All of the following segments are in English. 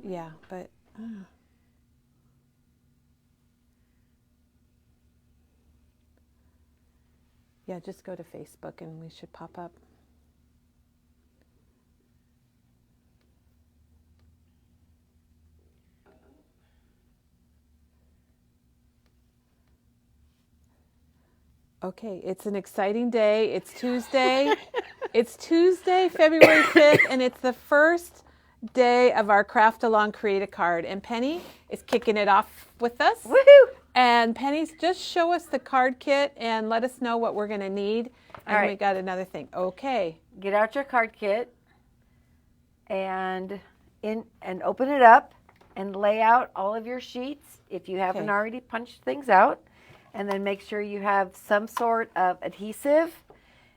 Yeah, but yeah, just go to Facebook and we should pop up. Okay, it's an exciting day. It's Tuesday. It's Tuesday, February 5th, and it's the first day of our Craft Along Create a Card. And Penny is kicking it off with us. Woohoo! And Penny, just show us the card kit and let us know what we're going to need. And All right. we got another thing. Okay. Get out your card kit and open it up and lay out all of your sheets if you haven't Okay. already punched things out. And then make sure you have some sort of adhesive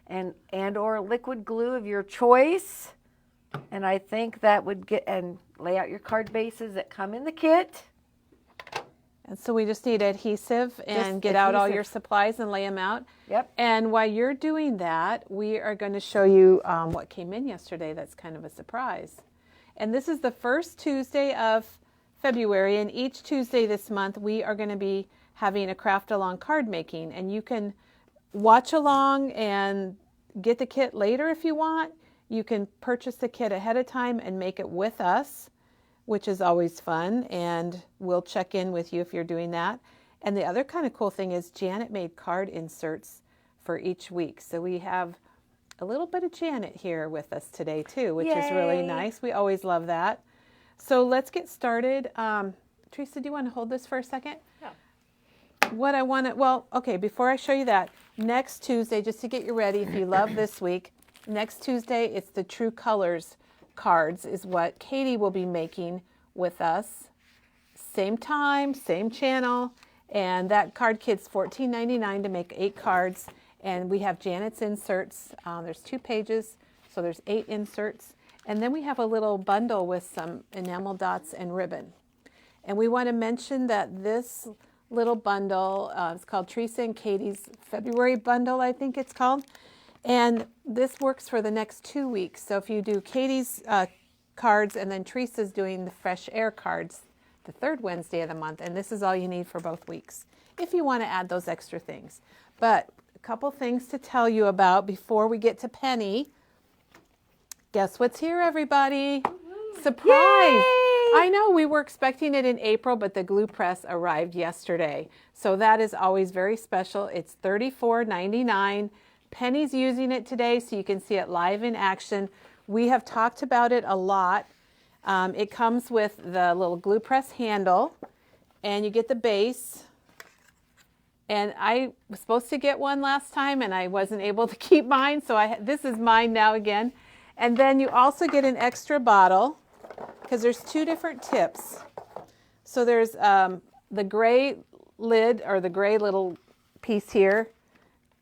and or liquid glue of your choice. And I think that would lay out your card bases that come in the kit. And so we just need adhesive and Just get out all adhesive. your supplies and lay them out. Yep. And while you're doing that, we are going to show you what came in yesterday. That's kind of a surprise. And this is the first Tuesday of February. And each Tuesday this month, we are going to be having a Craft Along card making. And you can watch along and get the kit later if you want. You can purchase the kit ahead of time and make it with us, which is always fun. And we'll check in with you if you're doing that. And the other kind of cool thing is Janet made card inserts for each week. So we have a little bit of Janet here with us today too, which is really Yay. nice. We always love that. So let's get started. Teresa, do you want to hold this for a second? Yeah. What I want to, well, okay, before I show you that, next Tuesday, just to get you ready, if you love this week, next Tuesday, it's the True Colors cards is what Katie will be making with us. Same time, same channel, and that card kit's $14.99 to make 8 cards. And we have Janet's inserts. There's 2 pages, so there's 8 inserts. And then we have a little bundle with some enamel dots and ribbon. And we want to mention that this little bundle is called Teresa and Katie's February bundle, I think it's called. And this works for the next 2 weeks. So if you do Katie's cards and then Teresa's doing the Fresh Air cards the 3rd Wednesday of the month, and this is all you need for both weeks if you want to add those extra things. But a couple things to tell you about before we get to Penny. Guess what's here, everybody? Surprise! Yay! I know we were expecting it in April, but the glue press arrived yesterday. So that is always very special. It's $34.99. Penny's using it today, so you can see it live in action. We have talked about it a lot. It comes with the little glue press handle, and you get the base. And I was supposed to get one last time, and I wasn't able to keep mine, so this is mine now again. And then you also get an extra bottle, because there's 2 different tips. So there's the gray lid, or the gray little piece here,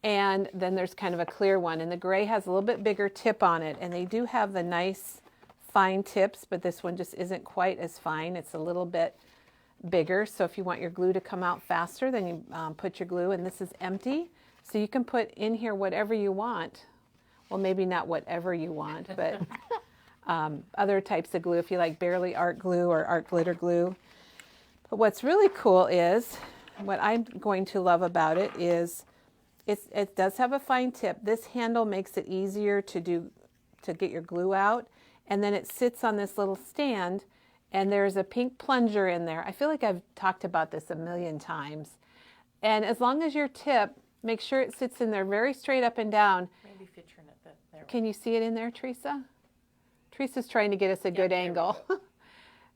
and then there's kind of a clear one. And the gray has a little bit bigger tip on it, and they do have the nice fine tips, but this one just isn't quite as fine. It's a little bit bigger, so if you want your glue to come out faster, then you put your glue, and this is empty, so you can put in here whatever you want. Well, maybe not whatever you want, but other types of glue if you like Bearly Art Glue or Art Glitter Glue. But what's really cool is, what I'm going to love about it is it does have a fine tip. This handle makes it easier to get your glue out, and then it sits on this little stand, and there's a pink plunger in there. I feel like I've talked about this a million times. And as long as your tip, make sure it sits in there very straight up and down. Maybe featuring it there. Can you see it in there, Teresa? Teresa's trying to get us a good angle.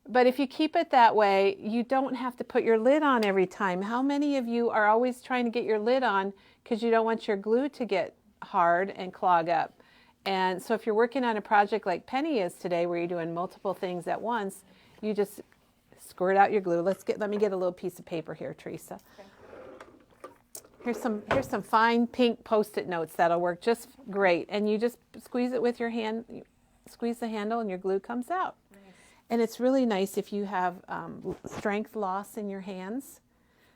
But if you keep it that way, you don't have to put your lid on every time. How many of you are always trying to get your lid on because you don't want your glue to get hard and clog up? And so if you're working on a project like Penny is today, where you're doing multiple things at once, you just squirt out your glue. Let me get a little piece of paper here, Teresa. Here's some fine pink Post-it notes that'll work just great. And you just squeeze it with your hand, squeeze the handle, and your glue comes out. Nice. And it's really nice if you have strength loss in your hands.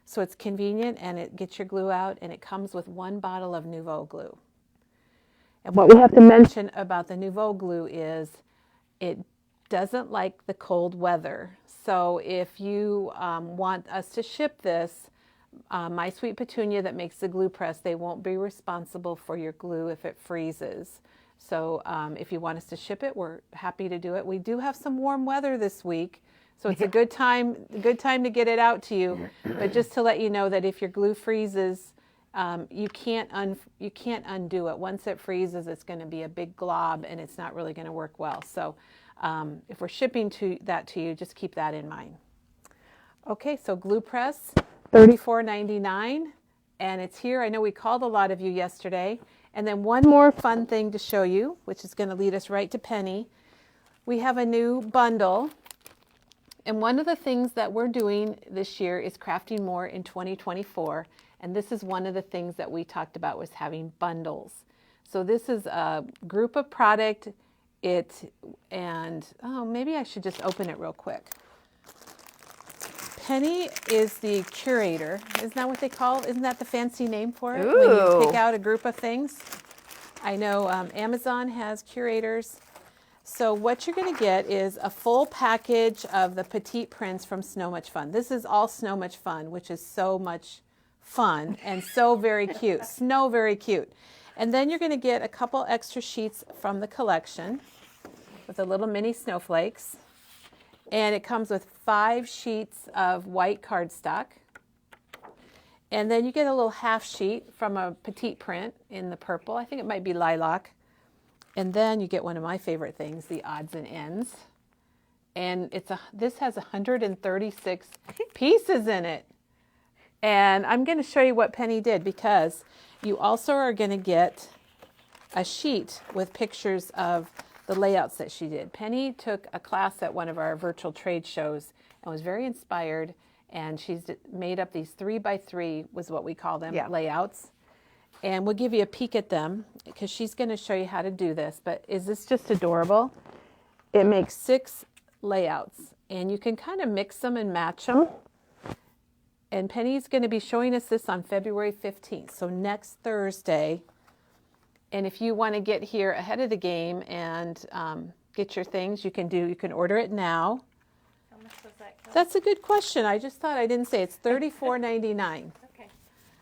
So it's convenient, and it gets your glue out, and it comes with 1 bottle of Nouveau glue. And what we have to mention about the Nouveau glue is it doesn't like the cold weather. So if you want us to ship this, My Sweet Petunia that makes the glue press, they won't be responsible for your glue if it freezes. So if you want us to ship it, we're happy to do it. We do have some warm weather this week, so it's a good time to get it out to you. But just to let you know that if your glue freezes, you can't undo it. Once it freezes, it's going to be a big glob, and it's not really going to work well. So if we're shipping that to you, just keep that in mind. Okay, so glue press, $34.99, and it's here. I know we called a lot of you yesterday. And then one more fun thing to show you, which is going to lead us right to Penny. We have a new bundle. And one of the things that we're doing this year is crafting more in 2024. And this is one of the things that we talked about, was having bundles. So this is a group of product. Maybe I should just open it real quick. Penny is the curator. Isn't that what they call it? Isn't that the fancy name for it? Ooh. When you pick out a group of things. I know Amazon has curators. So what you're going to get is a full package of the petite prints from Snow Much Fun. This is all Snow Much Fun, which is so much fun and so very cute. Snow, very cute. And then you're going to get a couple extra sheets from the collection with the little mini snowflakes. And it comes with 5 sheets of white cardstock. And then you get a little half sheet from a petite print in the purple. I think it might be lilac. And then you get one of my favorite things, the odds and ends. And this has 136 pieces in it. And I'm going to show you what Penny did, because you also are going to get a sheet with pictures of the layouts that she did. Penny took a class at one of our virtual trade shows and was very inspired, and she's made up these 3x3, was what we call them, layouts. And we'll give you a peek at them, because she's going to show you how to do this. But is this just adorable? It makes 6 layouts, and you can kind of mix them and match them. And Penny's going to be showing us this on February 15th, so next Thursday. And if you want to get here ahead of the game and get your things, you can order it now. How much does that cost? That's a good question. I just thought I didn't say. It's $34.99, Okay.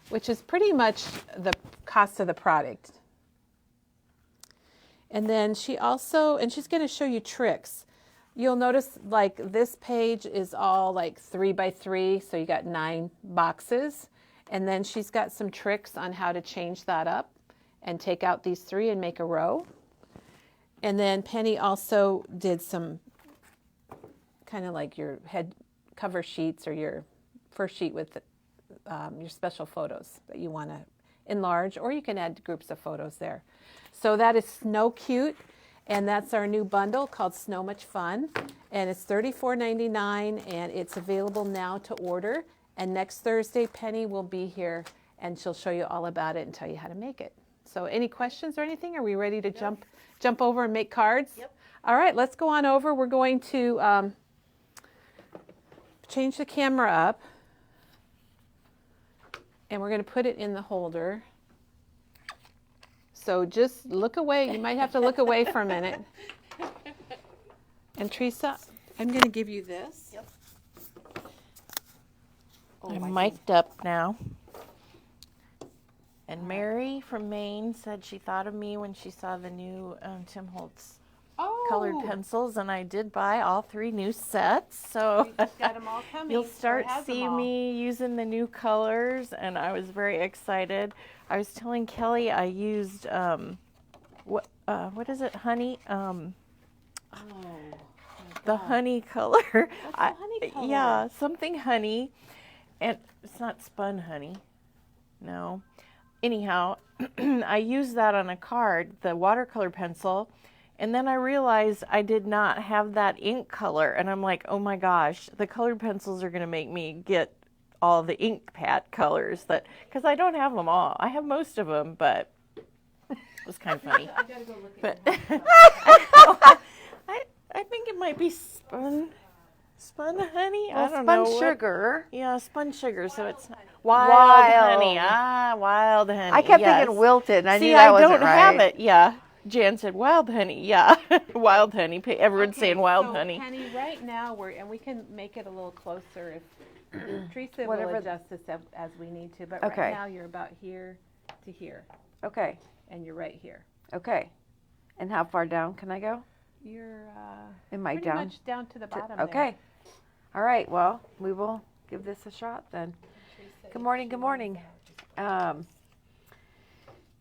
which is pretty much the cost of the product. And then she's going to show you tricks. You'll notice like this page is all like 3x3, so you got 9 boxes. And then she's got some tricks on how to change that up and take out these 3 and make a row. And then Penny also did some kind of like your head cover sheets, or your first sheet with your special photos that you want to enlarge, or you can add groups of photos there. So that is Snow Cute, and that's our new bundle called Snow Much Fun, and it's $34.99, and it's available now to order. And next Thursday, Penny will be here, and she'll show you all about it and tell you how to make it. So any questions or anything? Are we ready to jump over and make cards? Yep. All right, let's go on over. We're going to change the camera up, and we're going to put it in the holder. So just look away. You might have to look away for a minute. And Teresa, I'm going to give you this. Yep. I'm mic'd up now. And Mary from Maine said she thought of me when she saw the new Tim Holtz colored pencils, and I did buy all 3 new sets. So We just got them all coming. you'll start Or has them seeing all. me using the new colors, and I was very excited. I was telling Kelly I used what is it, honey? The honey color. honey color? Yeah, something honey, and it's not spun honey. No. Anyhow, I used that on a card, the watercolor pencil, and then I realized I did not have that ink color, and I'm like, oh my gosh, the colored pencils are going to make me get all the ink pad colors, because I don't have them all. I have most of them, but it was kind of funny. I gotta go look But at I think it might be spun honey. Well, I don't know. spun sugar. Yeah, spun sugar. So it's Wild. honey. Wild honey. I kept yes. thinking wilted, and I See, knew that I wasn't don't right. have it. Yeah, Jan said wild honey. Yeah, wild honey. Everyone's saying wild so honey. Penny, right now and we can make it a little closer if Teresa Whatever. will adjust this as we need to. But Okay. right now you're about here to here, Okay. and you're right here. Okay. And how far down can I go? You're Am I pretty down? much down to the bottom. there. Okay. All right. Well, we will give this a shot then. Good morning. Good morning.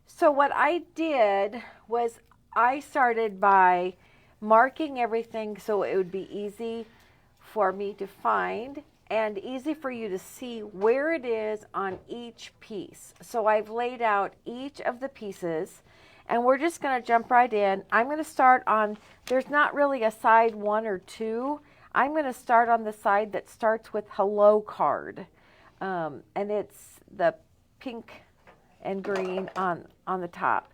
So what I did was I started by marking everything so it would be easy for me to find and easy for you to see where it is on each piece. So I've laid out each of the pieces and we're just going to jump right in. I'm going to start on, there's not really a side 1 or 2. I'm going to start on the side that starts with hello card. And it's the pink and green on the top.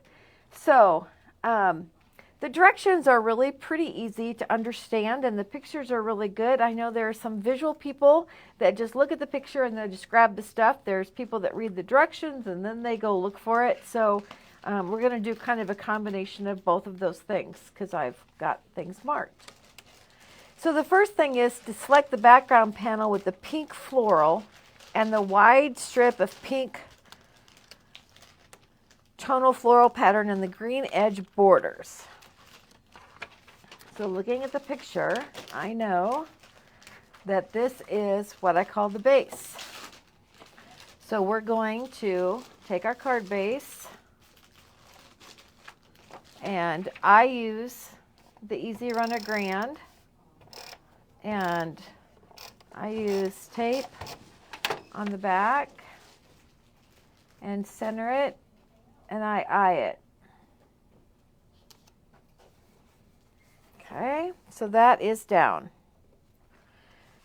So the directions are really pretty easy to understand and the pictures are really good. I know there are some visual people that just look at the picture and they just grab the stuff. There's people that read the directions and then they go look for it. So we're going to do kind of a combination of both of those things because I've got things marked. So the first thing is to select the background panel with the pink floral and the wide strip of pink tonal floral pattern and the green edge borders. So looking at the picture, I know that this is what I call the base. So we're going to take our card base and I use the Easy Runner Grand and I use tape on the back and center it and I eye it. Okay, so that is down.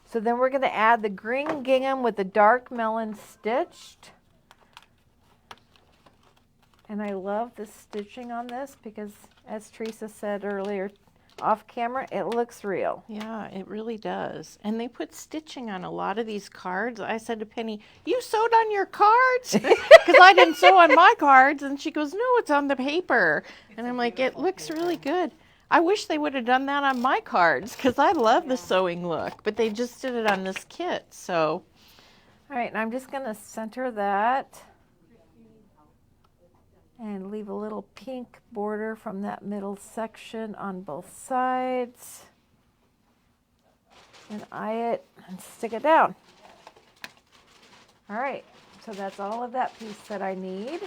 So then we're going to add the green gingham with the dark melon stitched. And I love the stitching on this because, as Teresa said earlier off camera, it looks real. Yeah, it really does. And they put stitching on a lot of these cards. I said to Penny, "You sewed on your cards?" Because I didn't sew on my cards. And she goes, "No, it's on the paper." And I'm like, "It looks really good." I wish they would have done that on my cards because I love the sewing look. But they just did it on this kit. So, All right, and I'm just going to center that and leave a little pink border from that middle section on both sides. And eye it and stick it down. All right, so that's all of that piece that I need.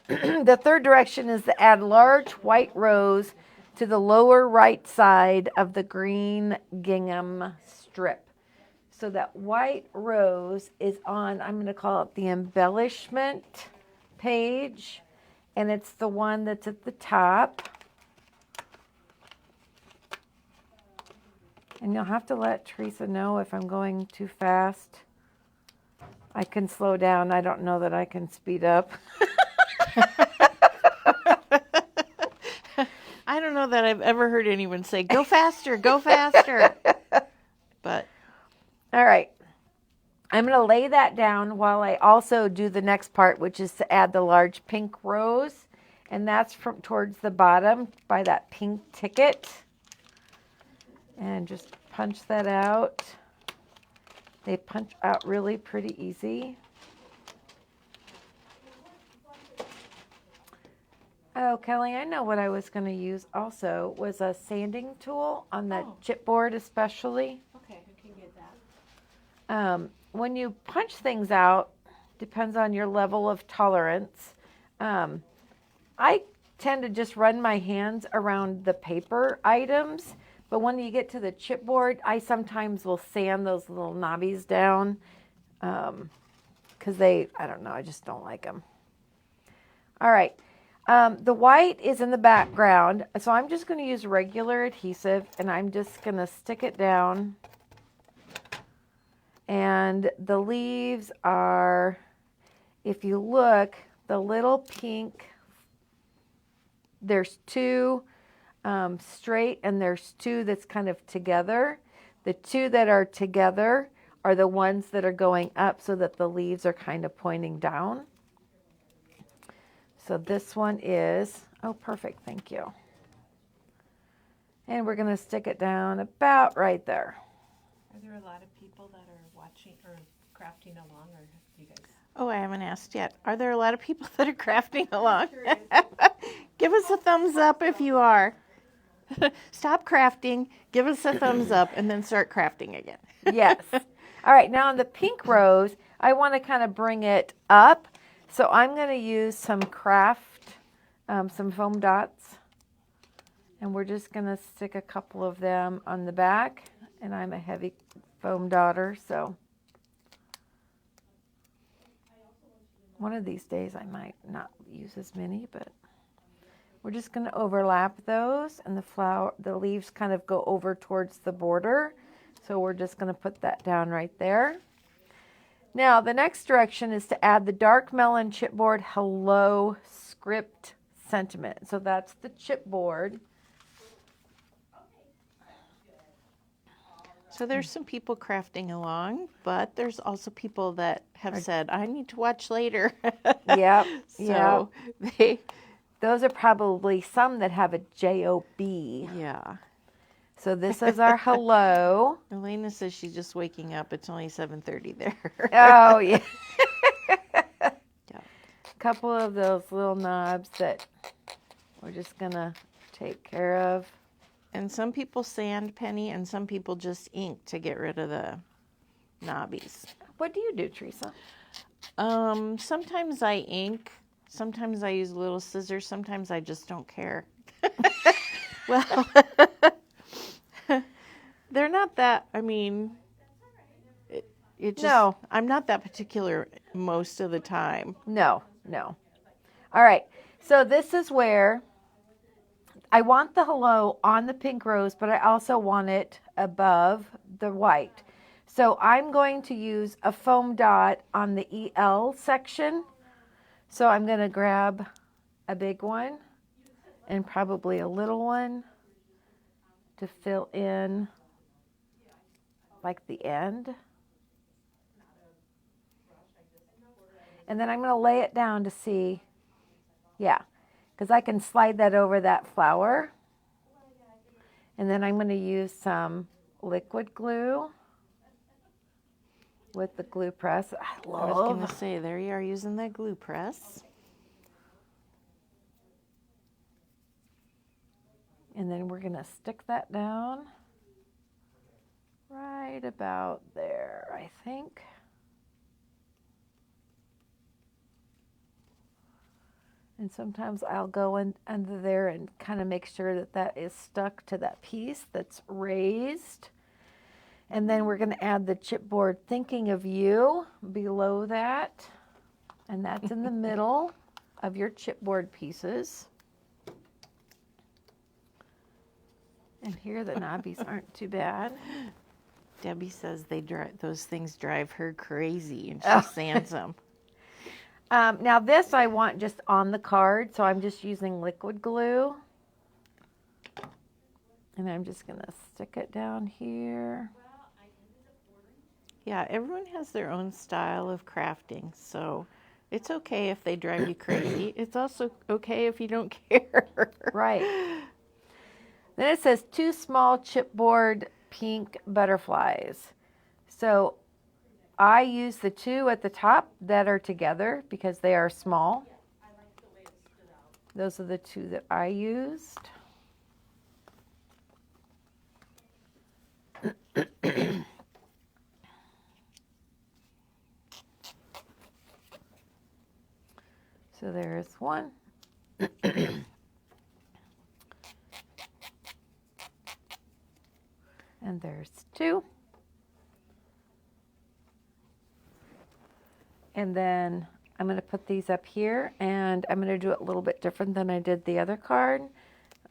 The third direction is to add large white rose to the lower right side of the green gingham strip. So that white rose is on, I'm going to call it the embellishment page, and it's the one that's at the top. And you'll have to let Teresa know if I'm going too fast. I can slow down. I don't know that I can speed up. I don't know that I've ever heard anyone say, "Go faster, go faster." But All right. I'm going to lay that down while I also do the next part, which is to add the large pink rose. And that's from towards the bottom by that pink ticket. And just punch that out. They punch out really pretty easy. Oh, Kelly, I know what I was going to use also was a sanding tool on the chipboard especially. Okay, I can get that. When you punch things out, depends on your level of tolerance. I tend to just run my hands around the paper items, but when you get to the chipboard, I sometimes will sand those little knobbies down because I don't know, I just don't like them. All right. The white is in the background, so I'm just going to use regular adhesive, and I'm just going to stick it down. And the leaves are, if you look, the little pink, there's two straight and there's two that's kind of together. The two that are together are the ones that are going up so that the leaves are kind of pointing down. So this one is, Oh, perfect. Thank you. And we're going to stick it down about right there. Are there a lot of people that are watching or crafting along, or you guys? Oh, I haven't asked yet. Are there a lot of people that are crafting along? Give us a thumbs up if you are. Stop crafting, give us a thumbs up, and then start crafting again. Yes. All right, now on the pink rose, I want to kind of bring it up. So I'm going to use some craft, some foam dots. And we're just going to stick a couple of them on the back. And I'm a heavy foam dotter, so one of these days I might not use as many, but we're just going to overlap those, and the leaves kind of go over towards the border. So we're just going to put that down right there. Now the next direction is to add the dark melon chipboard hello script sentiment. So that's the chipboard. So there's some people crafting along, but there's also people that have said, I need to watch later. Yep. So they, those are probably some that have a J-O-B. yeah. So this is our hello. Elena says she's just waking up. It's only 7:30 there. Oh, yeah. Yeah. Couple of those little knobs that we're just going to take care of. And some people sand, Penny, and some people just ink to get rid of the knobbies. What do you do, Teresa? Sometimes I ink. Sometimes I use little scissors. Sometimes I just don't care. Well, they're not that, I mean, it just, No. I'm not that particular most of the time. No. All right. So this is where I want the hello on the pink rose, but I also want it above the white. So I'm going to use a foam dot on the EL section. So I'm going to grab a big one and probably a little one to fill in like the end. And then I'm going to lay it down to see, yeah, because I can slide that over that flower. And then I'm going to use some liquid glue with the glue press. I I was going love. to say, there you are using that glue press. And then we're going to stick that down right about there, I think. And sometimes I'll go in under there and kind of make sure that that is stuck to that piece that's raised. And then we're going to add the chipboard Thinking of You below that. And that's in the middle of your chipboard pieces. And here the knobbies aren't too bad. Debbie says those things drive her crazy, and she sands them. Now this I want just on the card, so I'm just using liquid glue. And I'm just going to stick it down here. Yeah, everyone has their own style of crafting, so it's okay if they drive you crazy. It's also okay if you don't care. Right. Then it says 2 small chipboard pink butterflies. So I use the 2 at the top that are together because they are small. Those are the 2 that I used. So there's 1. And there's 2. And then I'm going to put these up here, and I'm going to do it a little bit different than I did the other card.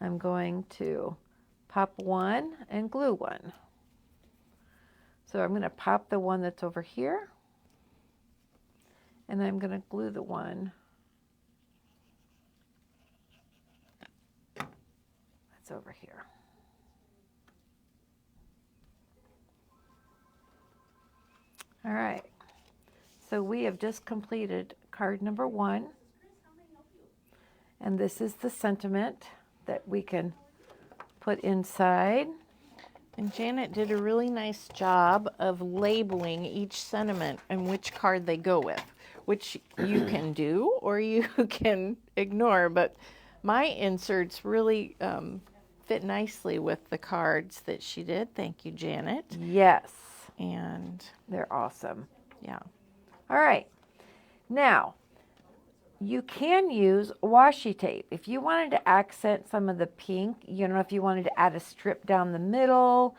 I'm going to pop 1 and glue 1. So I'm going to pop the one that's over here, and I'm going to glue the one that's over here. All right. So we have just completed card number 1. And this is the sentiment that we can put inside. And Janet did a really nice job of labeling each sentiment and which card they go with, which you can do or you can ignore. But my inserts really fit nicely with the cards that she did. Thank you, Janet. Yes, And they're awesome. yeah. All right. Now, you can use washi tape. If you wanted to accent some of the pink, if you wanted to add a strip down the middle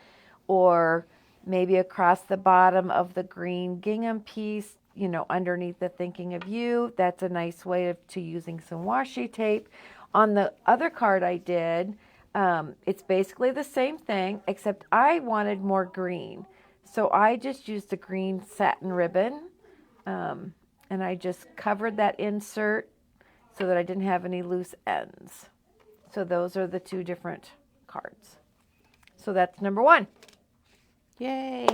or maybe across the bottom of the green gingham piece, underneath the Thinking of You, that's a nice way to using some washi tape. On the other card I did, it's basically the same thing, except I wanted more green. So I just used a green satin ribbon. And I just covered that insert so that I didn't have any loose ends. So those are the two different cards. So that's number 1. Yay.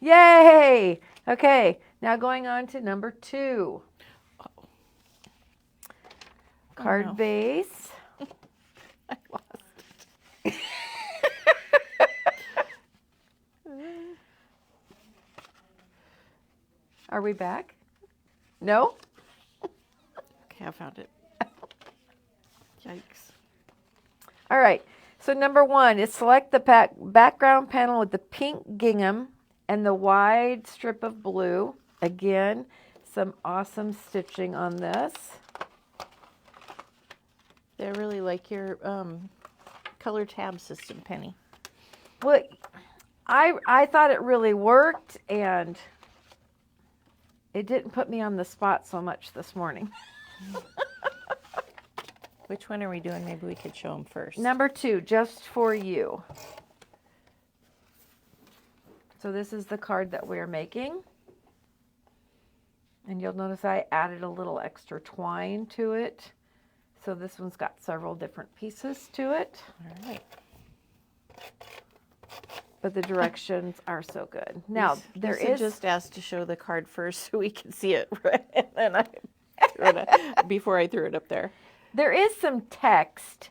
Yay! Okay, now going on to number 2. Card no. base. I lost it. Are we back? No? Okay, I found it. Yikes. All right. So number 1 is select the background panel with the pink gingham and the wide strip of blue. Again, some awesome stitching on this. I really like your color tab system, Penny. Well, I thought it really worked, and it didn't put me on the spot so much this morning. Which one are we doing? Maybe we could show them first. Number 2, Just for You. So this is the card that we're making. And you'll notice I added a little extra twine to it. So this one's got several different pieces to it. All right. But the directions are so good. Now, there Lisa is just asked to show the card first so we can see it, right? And then I threw it before I threw it up there. There is some text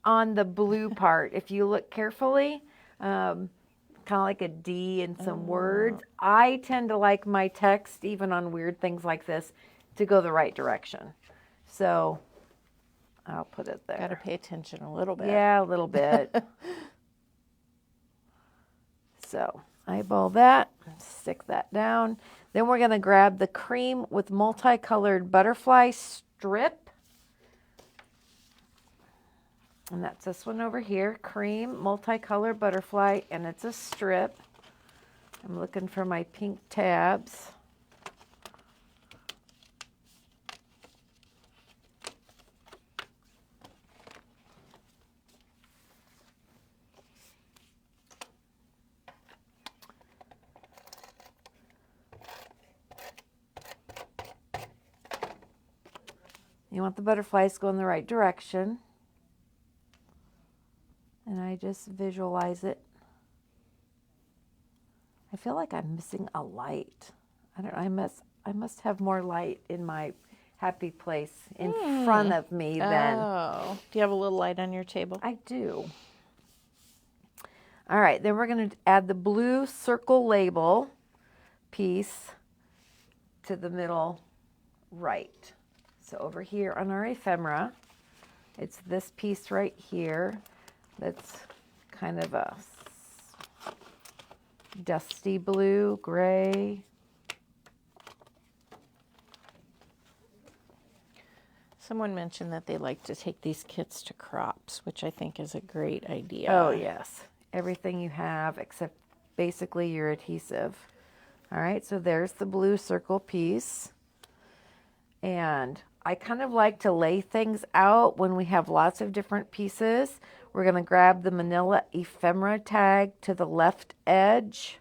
on the blue part. If you look carefully, kind of like a D and some words. I tend to like my text, even on weird things like this, to go the right direction. So I'll put it there. Got to pay attention a little bit. Yeah, a little bit. So eyeball that, stick that down. Then we're going to grab the cream with multicolored butterfly strip. And that's this one over here, cream, multicolored butterfly, and it's a strip. I'm looking for my pink tabs. You want the butterflies to go in the right direction. And I just visualize it. I feel like I'm missing a light. I don't know, I must have more light in my happy place in front of me than Oh. Do you have a little light on your table? I do. All right, then we're going to add the blue circle label piece to the middle right. So over here on our ephemera, it's this piece right here that's kind of a dusty blue, gray. Someone mentioned that they like to take these kits to crops, which I think is a great idea. Oh, yes. Everything you have except basically your adhesive. All right, so there's the blue circle piece. And I kind of like to lay things out when we have lots of different pieces. We're going to grab the manila ephemera tag to the left edge.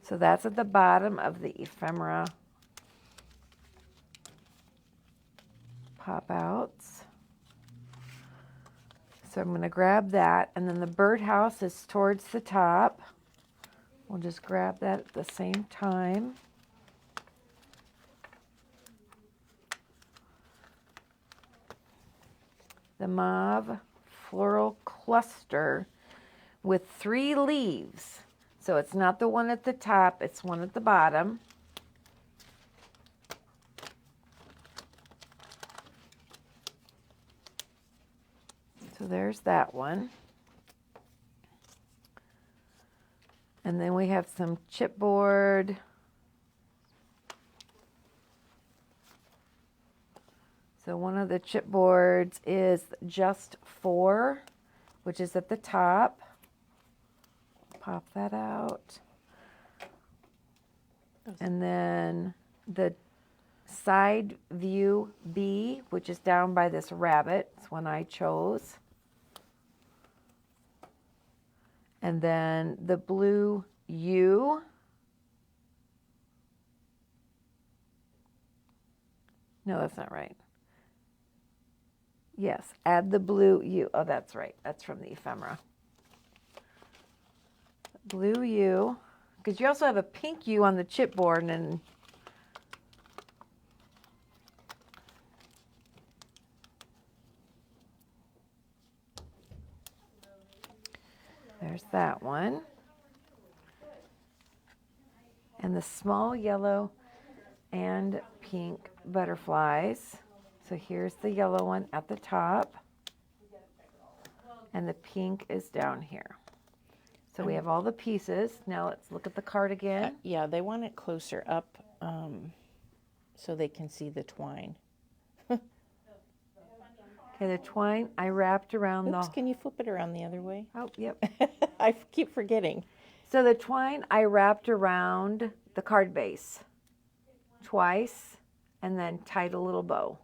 So that's at the bottom of the ephemera pop outs. So I'm going to grab that, and then the birdhouse is towards the top. We'll just grab that at the same time. The mauve floral cluster with 3 leaves. So it's not the one at the top, it's one at the bottom. So there's that one. And then we have some chipboard. So one of the chipboards is Just 4, which is at the top. Pop that out. And then the Side View B, which is down by this rabbit. It's one I chose. And then the blue U. No, that's not right. Yes, add the blue U. Oh, that's right. That's from the ephemera. Blue U. Because you also have a pink U on the chipboard, and there's that one. And the small yellow and pink butterflies. So here's the yellow one at the top. And the pink is down here. So we have all the pieces. Now let's look at the card again. Yeah, they want it closer up so they can see the twine. Okay, the twine I wrapped around Oops, can you flip it around the other way? Oh, yep. I keep forgetting. So the twine I wrapped around the card base twice and then tied a little bow.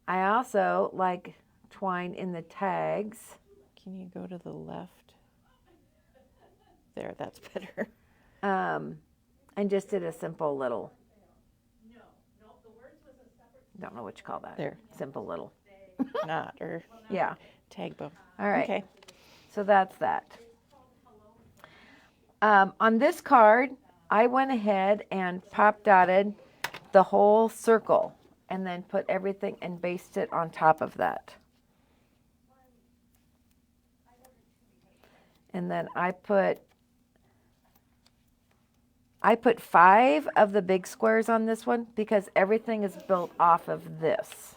I also like twine in the tags. Can you go to the left? There, that's better. And just did a simple little. Don't know what you call that. There. Simple little. Knot or Yeah. tag bow. All right. Okay. So that's that. On this card, I went ahead and pop dotted the whole circle and then put everything and based it on top of that. And then I put 5 of the big squares on this one because everything is built off of this.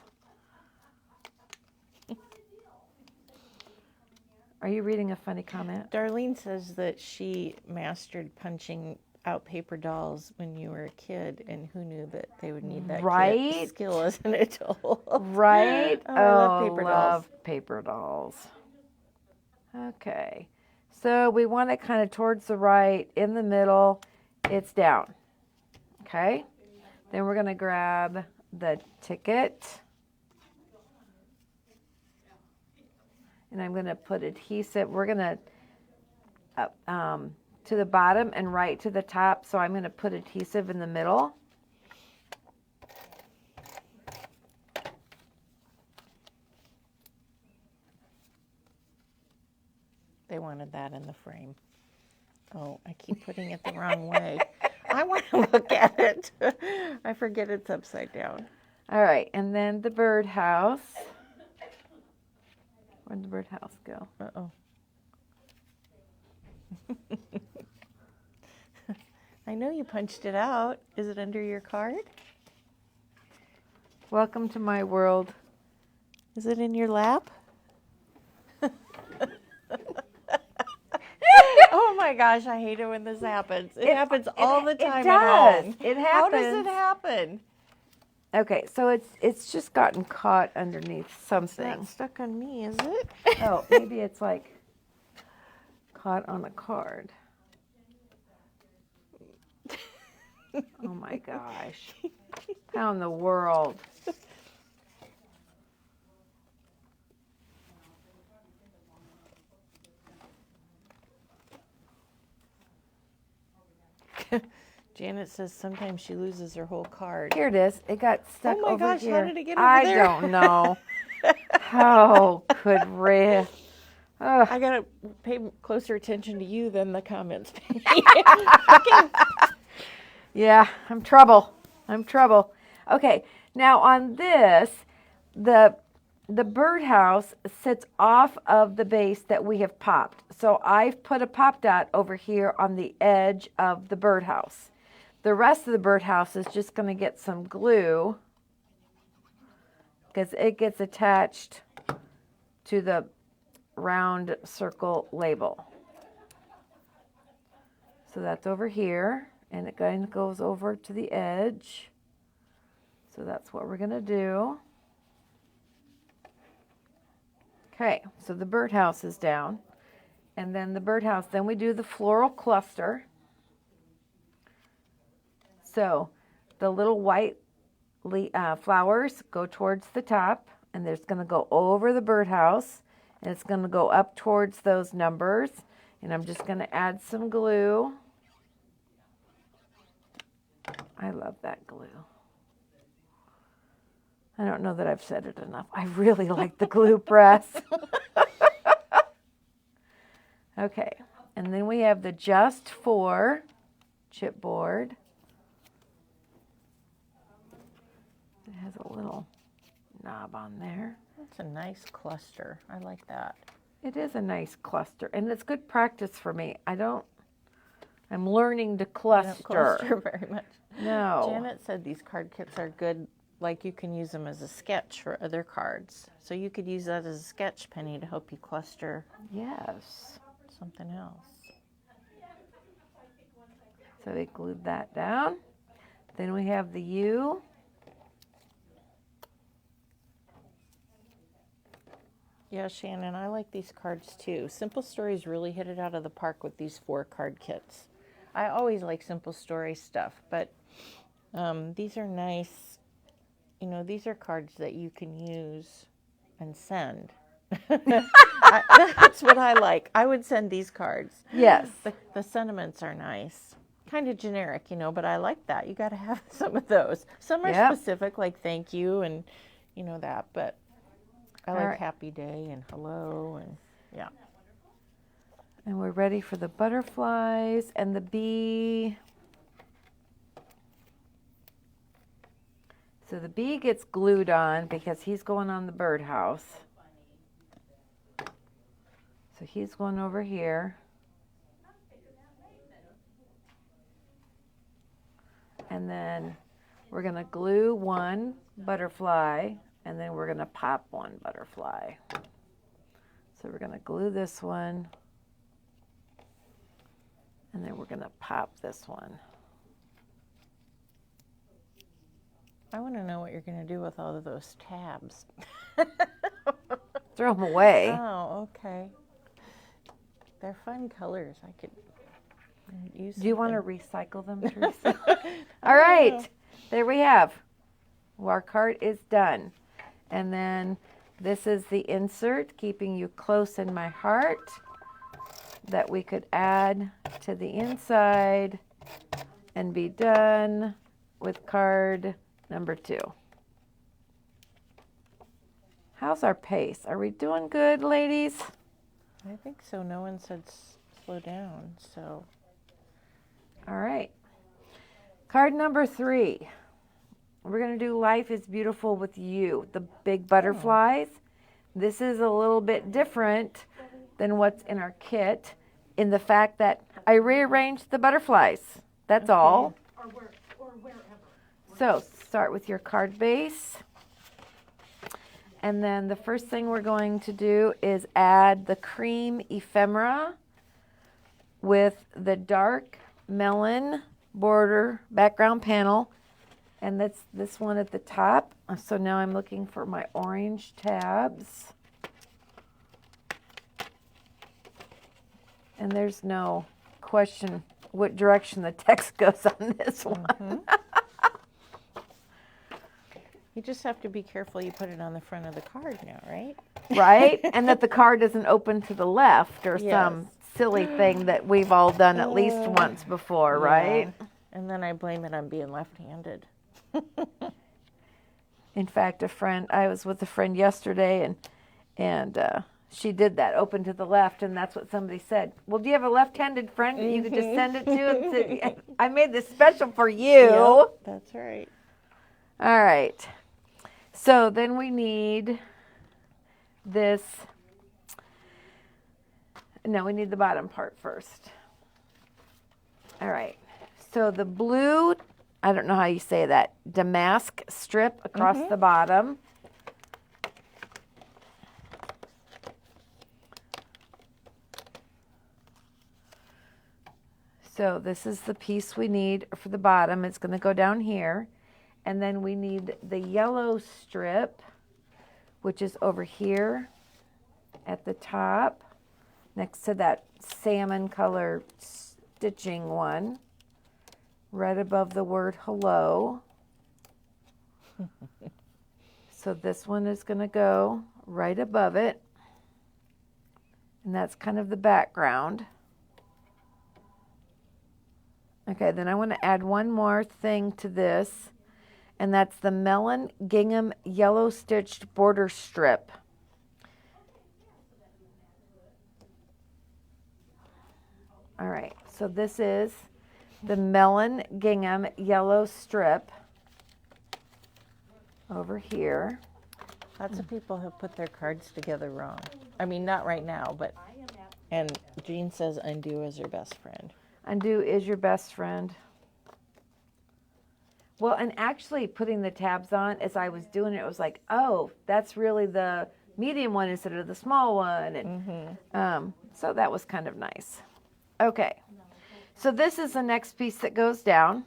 Are you reading a funny comment? Darlene says that she mastered punching out paper dolls when you were a kid, and who knew that they would need that Right? skill as an adult. Right? Oh, I love paper dolls. Love paper dolls. Okay. So we want it kind of towards the right, in the middle. It's down. Okay. Then we're going to grab the ticket. And I'm going to put adhesive. We're going to to the bottom and right to the top. So I'm going to put adhesive in the middle. They wanted that in the frame. Oh, I keep putting it the wrong way. I want to look at it. I forget it's upside down. All right. And then the birdhouse. Where'd the birdhouse go? Uh-oh. I know you punched it out. Is it under your card? Welcome to my world. Is it in your lap? Oh my gosh, I hate it when this happens. It happens all the time at home. It happens. How does it happen? Okay, so it's just gotten caught underneath It's something. not stuck on me, is it? Oh, maybe it's like caught on a card. Oh my gosh. How in the world? Janet says sometimes she loses her whole card. Here it is. It got stuck Oh my over gosh, here. how did it get over I there? don't know. Oh, good riff. Ugh. I gotta pay closer attention to you than the comments. Yeah, I'm trouble. Okay, now on this, the birdhouse sits off of the base that we have popped. So I've put a pop dot over here on the edge of the birdhouse. The rest of the birdhouse is just going to get some glue because it gets attached to the round circle label. So that's over here, and it kind of goes over to the edge. So that's what we're going to do. Okay, so the birdhouse is down. And then the birdhouse, then we do the floral cluster. So the little white flowers go towards the top, and it's going to go over the birdhouse, and it's going to go up towards those numbers. And I'm just going to add some glue. I love that glue. I don't know that I've said it enough. I really like the glue press. Okay, and then we have the Just For chipboard. It has a little knob on there. That's a nice cluster. I like that. It is a nice cluster, and it's good practice for me. I'm learning to I don't cluster. cluster very much. No. Janet said these card kits are good, like you can use them as a sketch for other cards. So you could use that as a sketch, Penny, to help you cluster Yes. something else. So we glued that down. Then we have the U. Yeah, Shannon, I like these cards too. Simple Stories really hit it out of the park with these 4 card kits. I always like Simple Story stuff, but these are nice. You know, these are cards that you can use and send. That's what I like. I would send these cards. Yes. The sentiments are nice. Kind of generic, you know, but I like that. You got to have some of those. Some are Yep. specific, like thank you and, you know, that, but I like right. happy day and hello and, yeah. And we're ready for the butterflies and the bee. So the bee gets glued on because he's going on the birdhouse. So he's going over here. And then we're going to glue one butterfly, and then we're going to pop one butterfly. So we're going to glue this one, and then we're going to pop this one. I want to know what you're going to do with all of those tabs. Throw them away. Oh, okay. They're fun colors. I could use. Do you want to recycle them, Teresa? All right, there we have. Our card is done. And then this is the insert, keeping you close in my heart, that we could add to the inside and be done with card number 2. How's our pace? Are we doing good, ladies? I think so. No one said slow down, so. All right. Card number 3. We're going to do Life is Beautiful with You, the big butterflies. This is a little bit different than what's in our kit in the fact that I rearranged the butterflies. That's all. Or wherever. So start with your card base. And then the first thing we're going to do is add the cream ephemera with the dark melon border background panel. And that's this one at the top. So now I'm looking for my orange tabs. And there's no question what direction the text goes on this one. You just have to be careful you put it on the front of the card now, right? Right? And that the card doesn't open to the left or Yes. some silly thing that we've all done at least once before, right? Yeah. And then I blame it on being left-handed. In fact, I was with a friend yesterday, and she did that, open to the left, and that's what somebody said. Well, do you have a left-handed friend that you could just send it to? And say, I made this special for you. Yep, that's right. All right. So then we need this. No, we need the bottom part first. All right. So the blue, I don't know how you say that, damask strip across the bottom. So this is the piece we need for the bottom. It's going to go down here. And then we need the yellow strip, which is over here at the top, next to that salmon color stitching one, right above the word hello. So this one is going to go right above it. And that's kind of the background. Okay, then I want to add one more thing to this, and that's the melon gingham yellow stitched border strip. All right, so this is the melon gingham yellow strip over here. Lots of people have put their cards together wrong. I mean, not right now, but. And Jean says undo is her best friend. Undo is your best friend. Well, and actually putting the tabs on as I was doing it, it was like, oh, that's really the medium one instead of the small one. And so that was kind of nice. Okay. So this is the next piece that goes down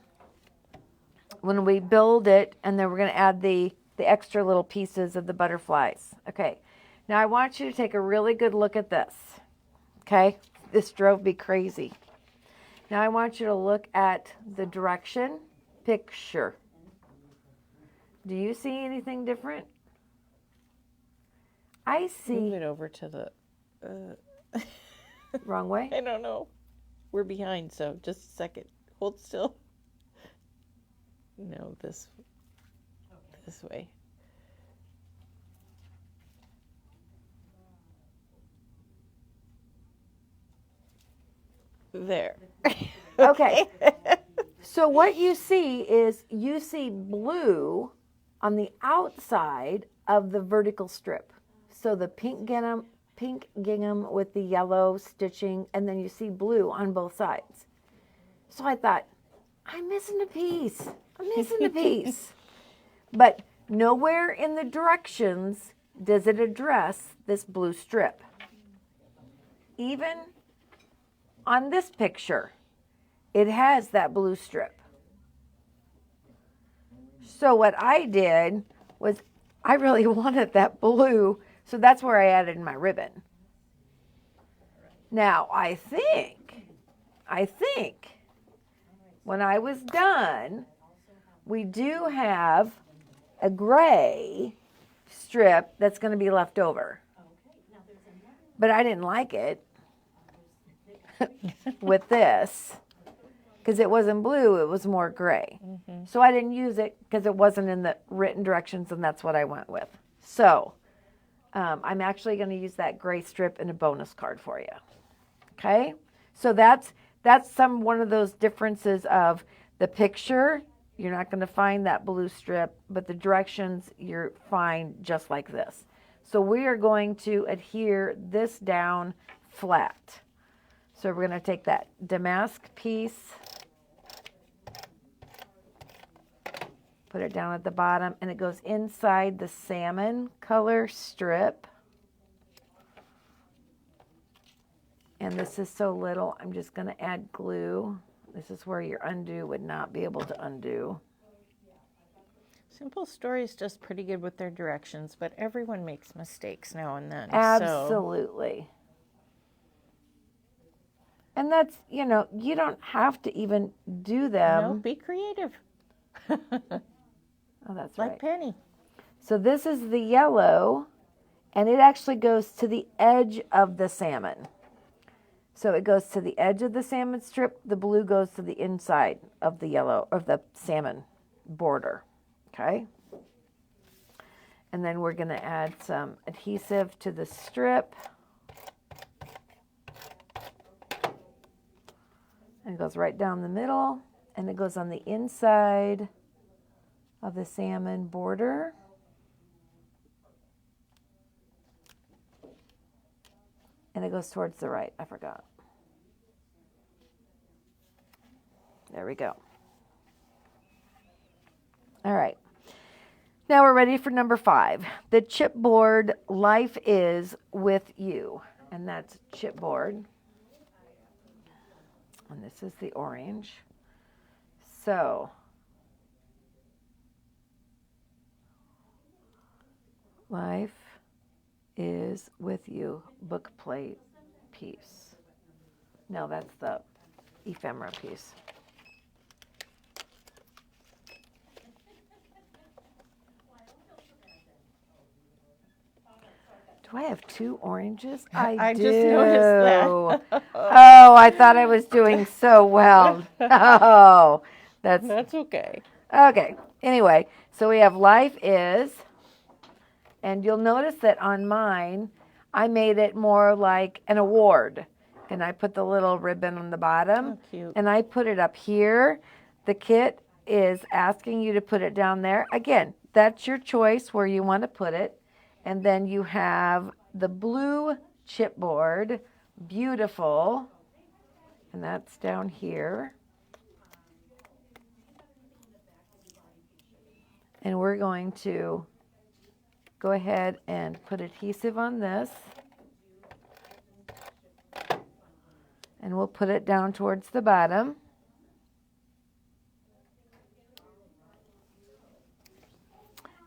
when we build it, and then we're going to add the extra little pieces of the butterflies. Okay. Now I want you to take a really good look at this. Okay. This drove me crazy. Now I want you to look at the direction picture. Do you see anything different? I see. Move it over to the. Wrong way? I don't know. We're behind, so just a second. Hold still. No, this way. There. Okay. So what you see is you see blue on the outside of the vertical strip. So the pink gingham with the yellow stitching, and then you see blue on both sides. So I thought, I'm missing a piece. I'm missing a piece. But nowhere in the directions does it address this blue strip. Even on this picture, it has that blue strip. So what I did was I really wanted that blue, so that's where I added my ribbon. Now, I think when I was done, we do have a gray strip that's going to be left over. But I didn't like it with this because it wasn't blue, it was more gray. So I didn't use it because it wasn't in the written directions, and that's what I went with. So I'm actually going to use that gray strip in a bonus card for you. Okay, so that's one of those differences of the picture. You're not going to find that blue strip, but the directions you're fine just like this. So we are going to adhere this down flat. So we're going to take that damask piece, put it down at the bottom, and it goes inside the salmon color strip. And this is so little, I'm just going to add glue. This is where your undo would not be able to undo. Simple Story is just pretty good with their directions, but everyone makes mistakes now and then. Absolutely. And that's, you don't have to even do them. No, be creative. Oh, that's right. Like Penny. So this is the yellow, and it actually goes to the edge of the salmon. So it goes to the edge of the salmon strip. The blue goes to the inside of the yellow, of the salmon border. Okay? And then we're going to add some adhesive to the strip. And it goes right down the middle, and it goes on the inside of the salmon border. And it goes towards the right. I forgot. There we go. All right. Now we're ready for number 5. The chipboard Life is with you. And that's chipboard. And this is the orange. So, Life is with you book plate piece. No, that's the ephemera piece. Do I have 2 oranges? I do. just noticed that. Oh, I thought I was doing so well. Oh, That's okay. okay. Anyway, so we have Life is, and you'll notice that on mine, I made it more like an award. And I put the little ribbon on the bottom. Oh, cute. And I put it up here. The kit is asking you to put it down there. Again, that's your choice where you want to put it. And then you have the blue chipboard, beautiful, and that's down here. And we're going to go ahead and put adhesive on this. And we'll put it down towards the bottom.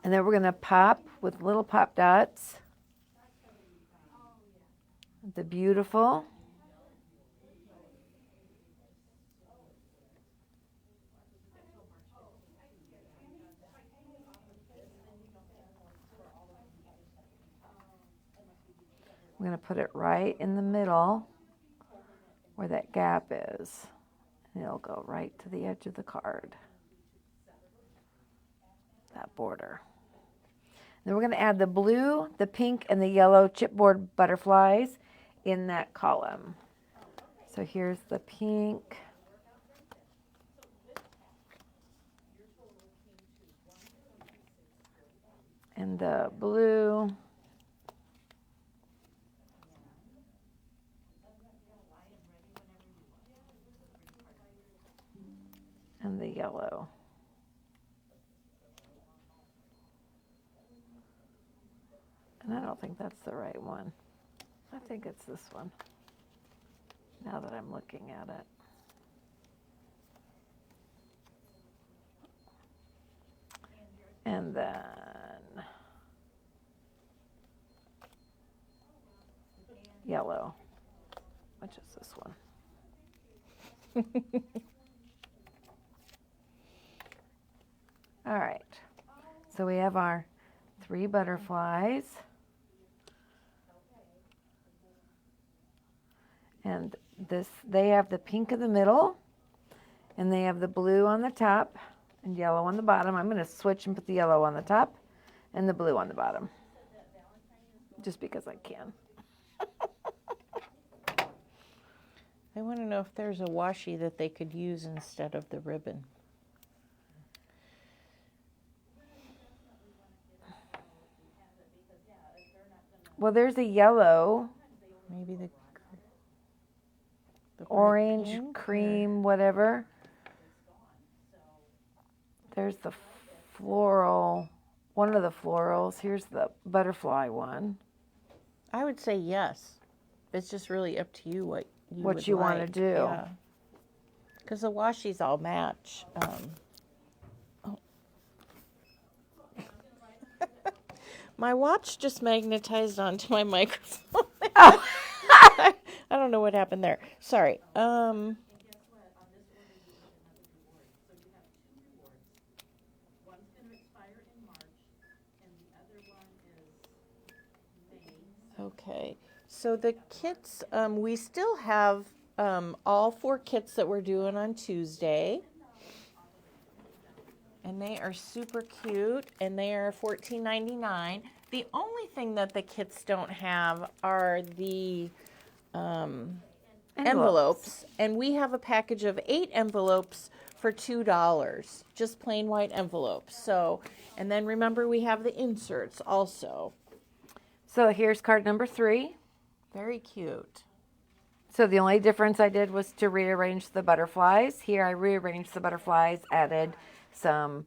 And then we're going to pop with little pop dots. The beautiful. I'm going to put it right in the middle where that gap is. And it'll go right to the edge of the card. That border. Then we're going to add the blue, the pink, and the yellow chipboard butterflies in that column. So here's the pink. And the blue. And the yellow. And I don't think that's the right one. I think it's this one, now that I'm looking at it. And then yellow, which is this one. All right, so we have our 3 butterflies. And this, they have the pink in the middle, and they have the blue on the top and yellow on the bottom. I'm going to switch and put the yellow on the top and the blue on the bottom, just because I can. I want to know if there's a washi that they could use instead of the ribbon. Well, there's a yellow, Maybe the orange, pink, cream, whatever. There's the floral, one of the florals. Here's the butterfly one. I would say yes. It's just really up to you what you want to like. do. Yeah. Because the washi's all match. My watch just magnetized onto my microphone. Oh. I don't know what happened there. Sorry. Okay. So the kits, we still have all 4 kits that we're doing on Tuesday. and they are super cute, and they are $14.99. The only thing that the kits don't have are the envelopes, and we have a package of 8 envelopes for $2, just plain white envelopes. So, and then remember we have the inserts also. So here's card number 3. Very cute. So the only difference I did was to rearrange the butterflies. Here I rearranged the butterflies, added some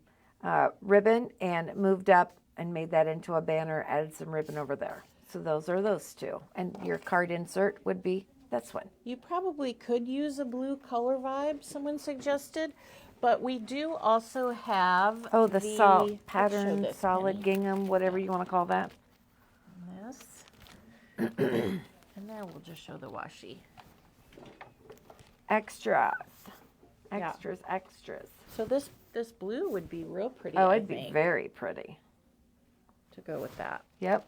ribbon, and moved up and made that into a banner, added some ribbon over there. So those are those 2. And your card insert would be this one. You probably could use a blue color vibe, someone suggested, but we do also have Oh, the salt let's show pattern, this, solid Penny. gingham, whatever you want to call that. This. And there we'll just show the washi. Extras. Yeah. Extras, extras. So this blue would be real pretty. Oh, I it'd be think, very pretty. to go with that. Yep.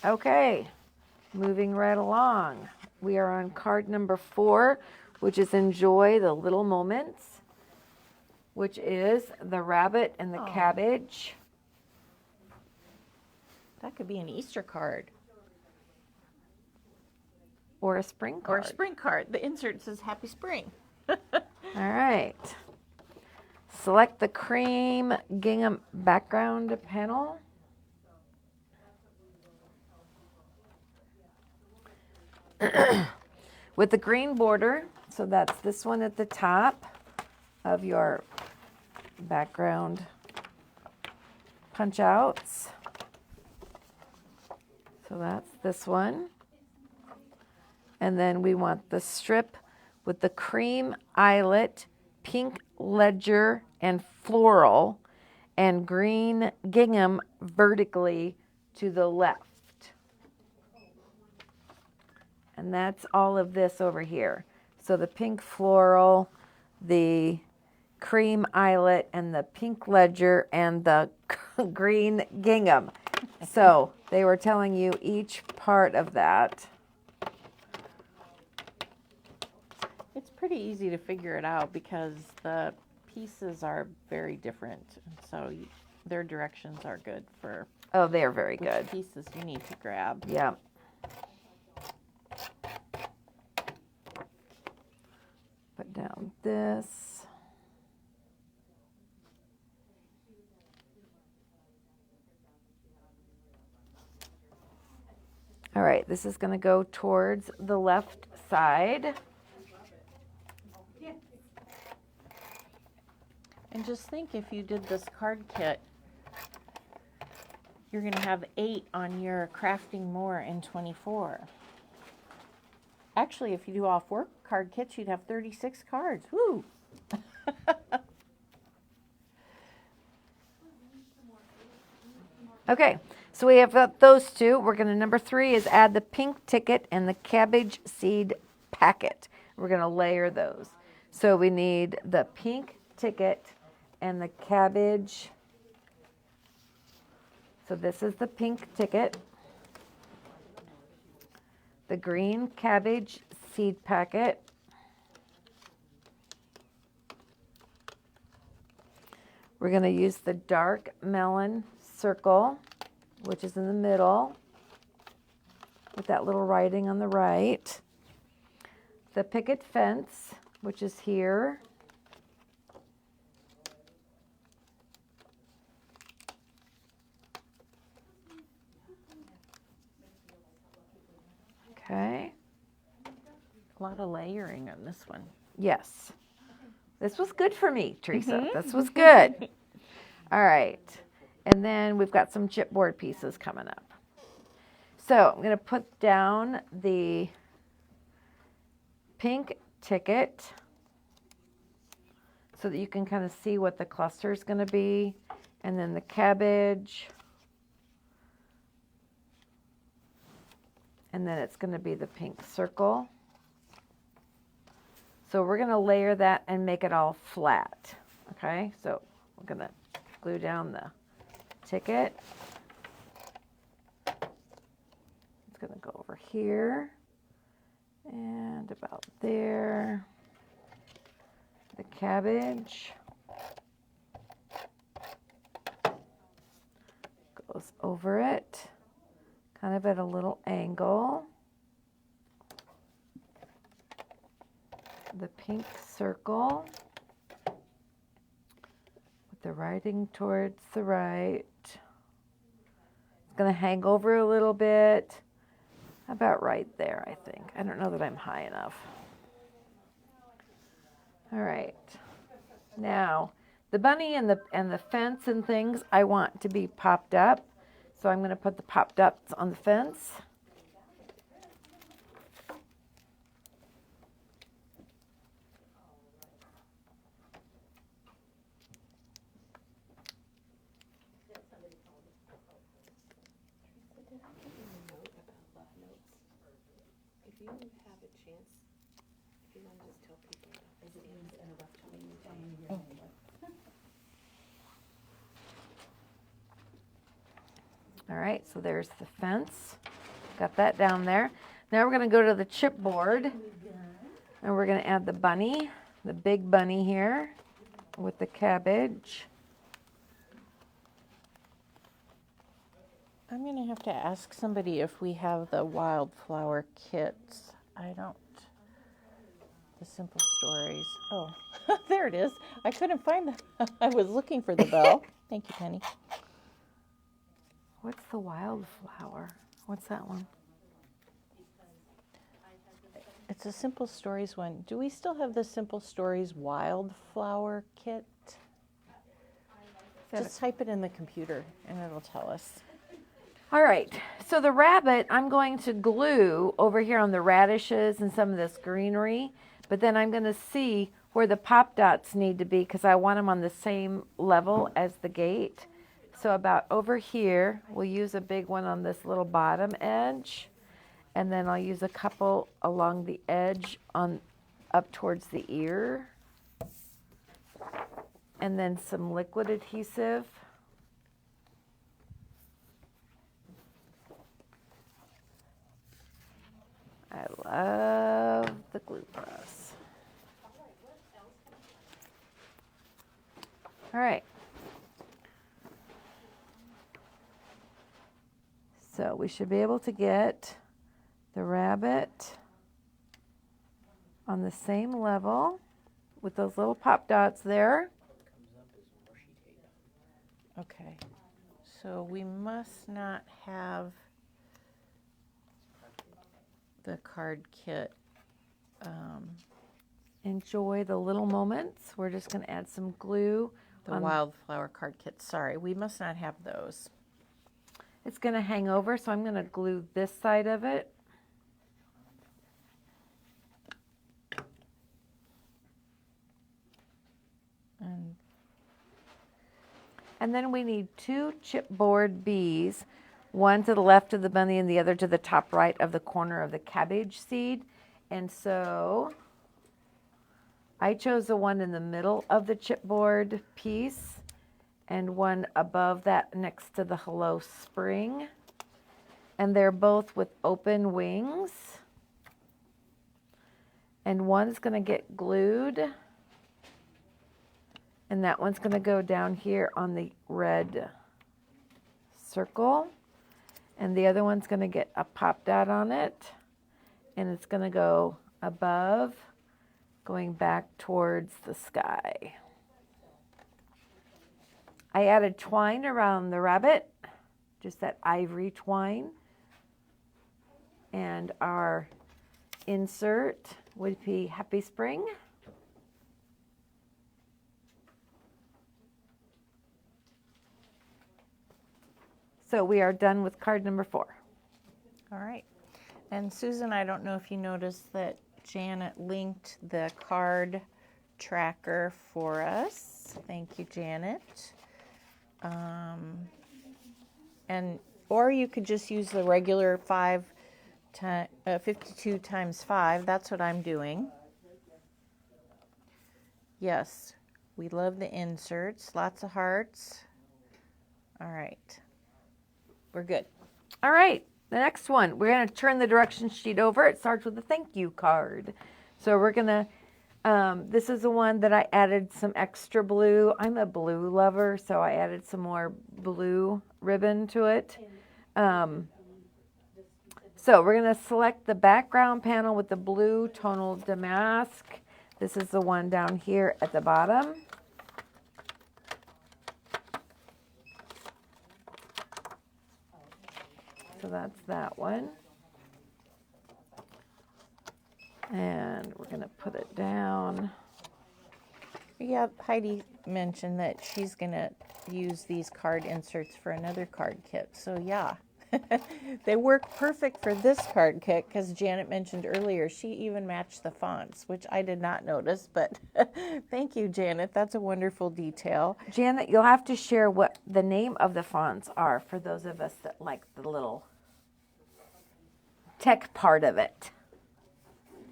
Okay, moving right along. We are on card number 4, which is Enjoy the Little Moments, which is the rabbit and the Aw. cabbage. That could be an Easter card Or a spring or card. a spring card. The insert says Happy Spring. All right. Select the cream gingham background panel. With the green border, so that's this one at the top of your background punch outs. So that's this one. And then we want the strip with the cream eyelet, pink ledger and floral, and green gingham vertically to the left. And that's all of this over here. So the pink floral, the cream eyelet, and the pink ledger, and the green gingham. So they were telling you each part of that. It's pretty easy to figure it out because the pieces are very different. And so their directions are good for Oh, they are very which good. pieces you need to grab. Yeah. Put down this. All right, this is going to go towards the left side. And just think, if you did this card kit, you're going to have 8 on your Crafting More in 24. Actually, if you do all 4 card kits, you'd have 36 cards. Woo! Okay, so we have got those 2. We're going to, number 3 is add the pink ticket and the cabbage seed packet. We're going to layer those. So we need the pink ticket and the cabbage. So this is the pink ticket. The green cabbage seed packet. We're going to use the dark melon circle, which is in the middle, with that little writing on the right. The picket fence, which is here. Okay. A lot of layering on this one. Yes. This was good for me, Teresa. This was good. All right. And then we've got some chipboard pieces coming up. So I'm going to put down the pink ticket so that you can kind of see what the cluster is going to be. And then the cabbage. And then it's going to be the pink circle. So we're going to layer that and make it all flat. Okay, so we're going to glue down the ticket. It's going to go over here and about there. the cabbage goes over it, kind of at a little angle. The pink circle with the writing towards the right. It's going to hang over a little bit, about right there, I think. I don't know that I'm high enough. All right. Now, the bunny and the fence and things I want to be popped up. So I'm going to put the popped ups on the fence. All right, so there's the fence. Got that down there. Now we're going to go to the chipboard, and we're going to add the bunny, the big bunny here with the cabbage. I'm going to have to ask somebody if we have the wildflower kits. I don't. The Simple Stories. Oh, there it is. I couldn't find that. I was looking for the bell. Thank you, Penny. What's the wildflower? What's that one? It's a Simple Stories one. Do we still have the Simple Stories wildflower kit? Just type it in the computer and it'll tell us. All right, so the rabbit I'm going to glue over here on the radishes and some of this greenery, but then I'm going to see where the pop dots need to be because I want them on the same level as the gate. So about over here, we'll use a big one on this little bottom edge, and then I'll use a couple along the edge on up towards the ear, and then some liquid adhesive. I love the glue press. All right. So we should be able to get the rabbit on the same level with those little pop dots there. Okay, so we must not have the card kit. Enjoy the little moments. We're just going to add some glue. The wildflower card kit. Sorry, we must not have those. It's going to hang over, so I'm going to glue this side of it. And then we need 2 chipboard bees, one to the left of the bunny and the other to the top right of the corner of the cabbage seed. And so I chose the one in the middle of the chipboard piece and one above that next to the Hello Spring. And they're both with open wings. And one's going to get glued. And that one's going to go down here on the red circle. And the other one's going to get a pop dot on it. And it's going to go above, going back towards the sky. I added twine around the rabbit, just that ivory twine. And our insert would be Happy Spring. So we are done with card number 4. All right. And Susan, I don't know if you noticed that Janet linked the card tracker for us. Thank you, Janet. Or you could just use the regular 52 times 5. That's what I'm doing. Yes, we love the inserts. Lots of hearts. All right. We're good. All right, the next one. We're going to turn the direction sheet over. It starts with a thank you card. So we're going to This is the one that I added some extra blue. I'm a blue lover, so I added some more blue ribbon to it. So we're going to select the background panel with the blue tonal damask. This is the one down here at the bottom. So that's that one. And we're going to put it down. Yeah, Heidi mentioned that she's going to use these card inserts for another card kit. So yeah, they work perfect for this card kit because Janet mentioned earlier she even matched the fonts, which I did not notice, but thank you, Janet. That's a wonderful detail. Janet, you'll have to share what the name of the fonts are for those of us that like the little tech part of it,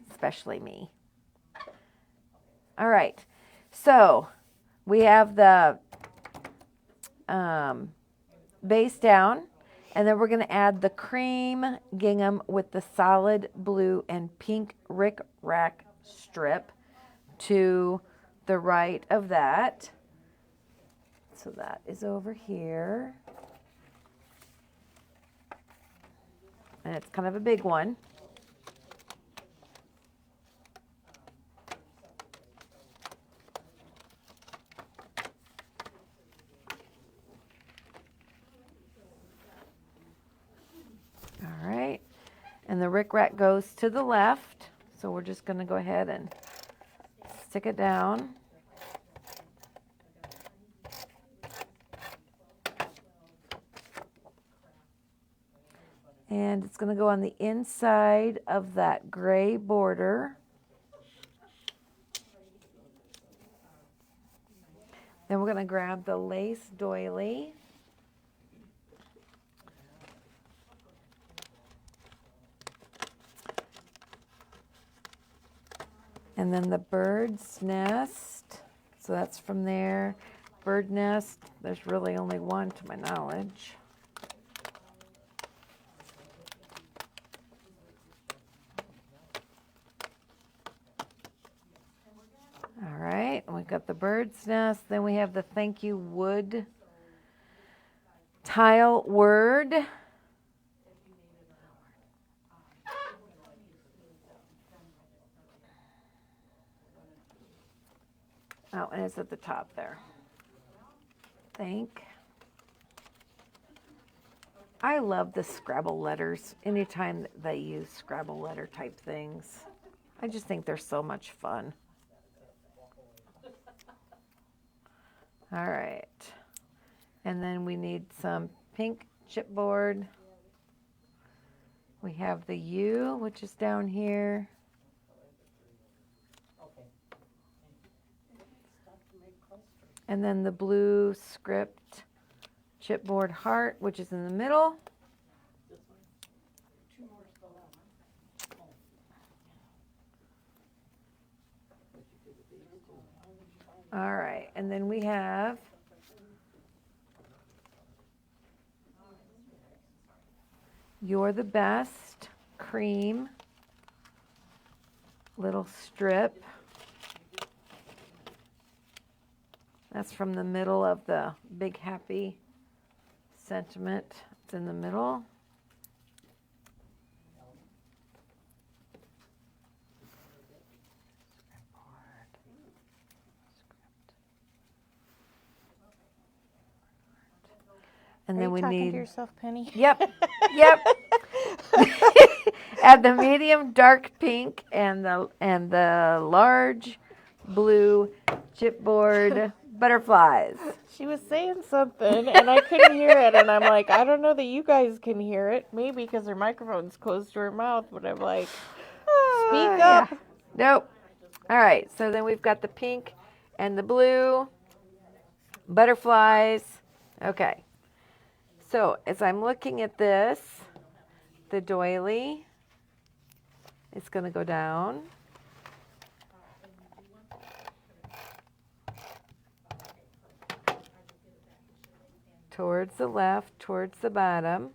especially me. All right, so we have the base down, and then we're going to add the cream gingham with the solid blue and pink Rick Rack strip to the right of that. So that is over here. And it's kind of a big one. All right. And the Rick Rack goes to the left. So we're just going to go ahead and stick it down. And it's going to go on the inside of that gray border. Then we're going to grab the lace doily. And then the bird's nest. So that's from there. Bird nest, there's really only one to my knowledge. All right, and we've got the bird's nest. Then we have the thank you wood tile word. Oh, and it's at the top there. I love the Scrabble letters. Anytime that they use Scrabble letter type things, I just think they're so much fun. All right. And then we need some pink chipboard. We have the U, which is down here. And then the blue script chipboard heart, which is in the middle. All right, and then we have You're the Best cream little strip. That's from the middle of the big happy sentiment. It's in the middle. And Are then you we talking need to yourself, Penny? Yep. Add the medium dark pink and the large blue chipboard butterflies. She was saying something and I couldn't hear it, and I'm like, I don't know that you guys can hear it. Maybe because her microphone's close to her mouth, but I'm like, speak up. Yeah. Nope. All right, so then we've got the pink and the blue butterflies. Okay. So as I'm looking at this, the doily is going to go down. Towards the left, towards the bottom.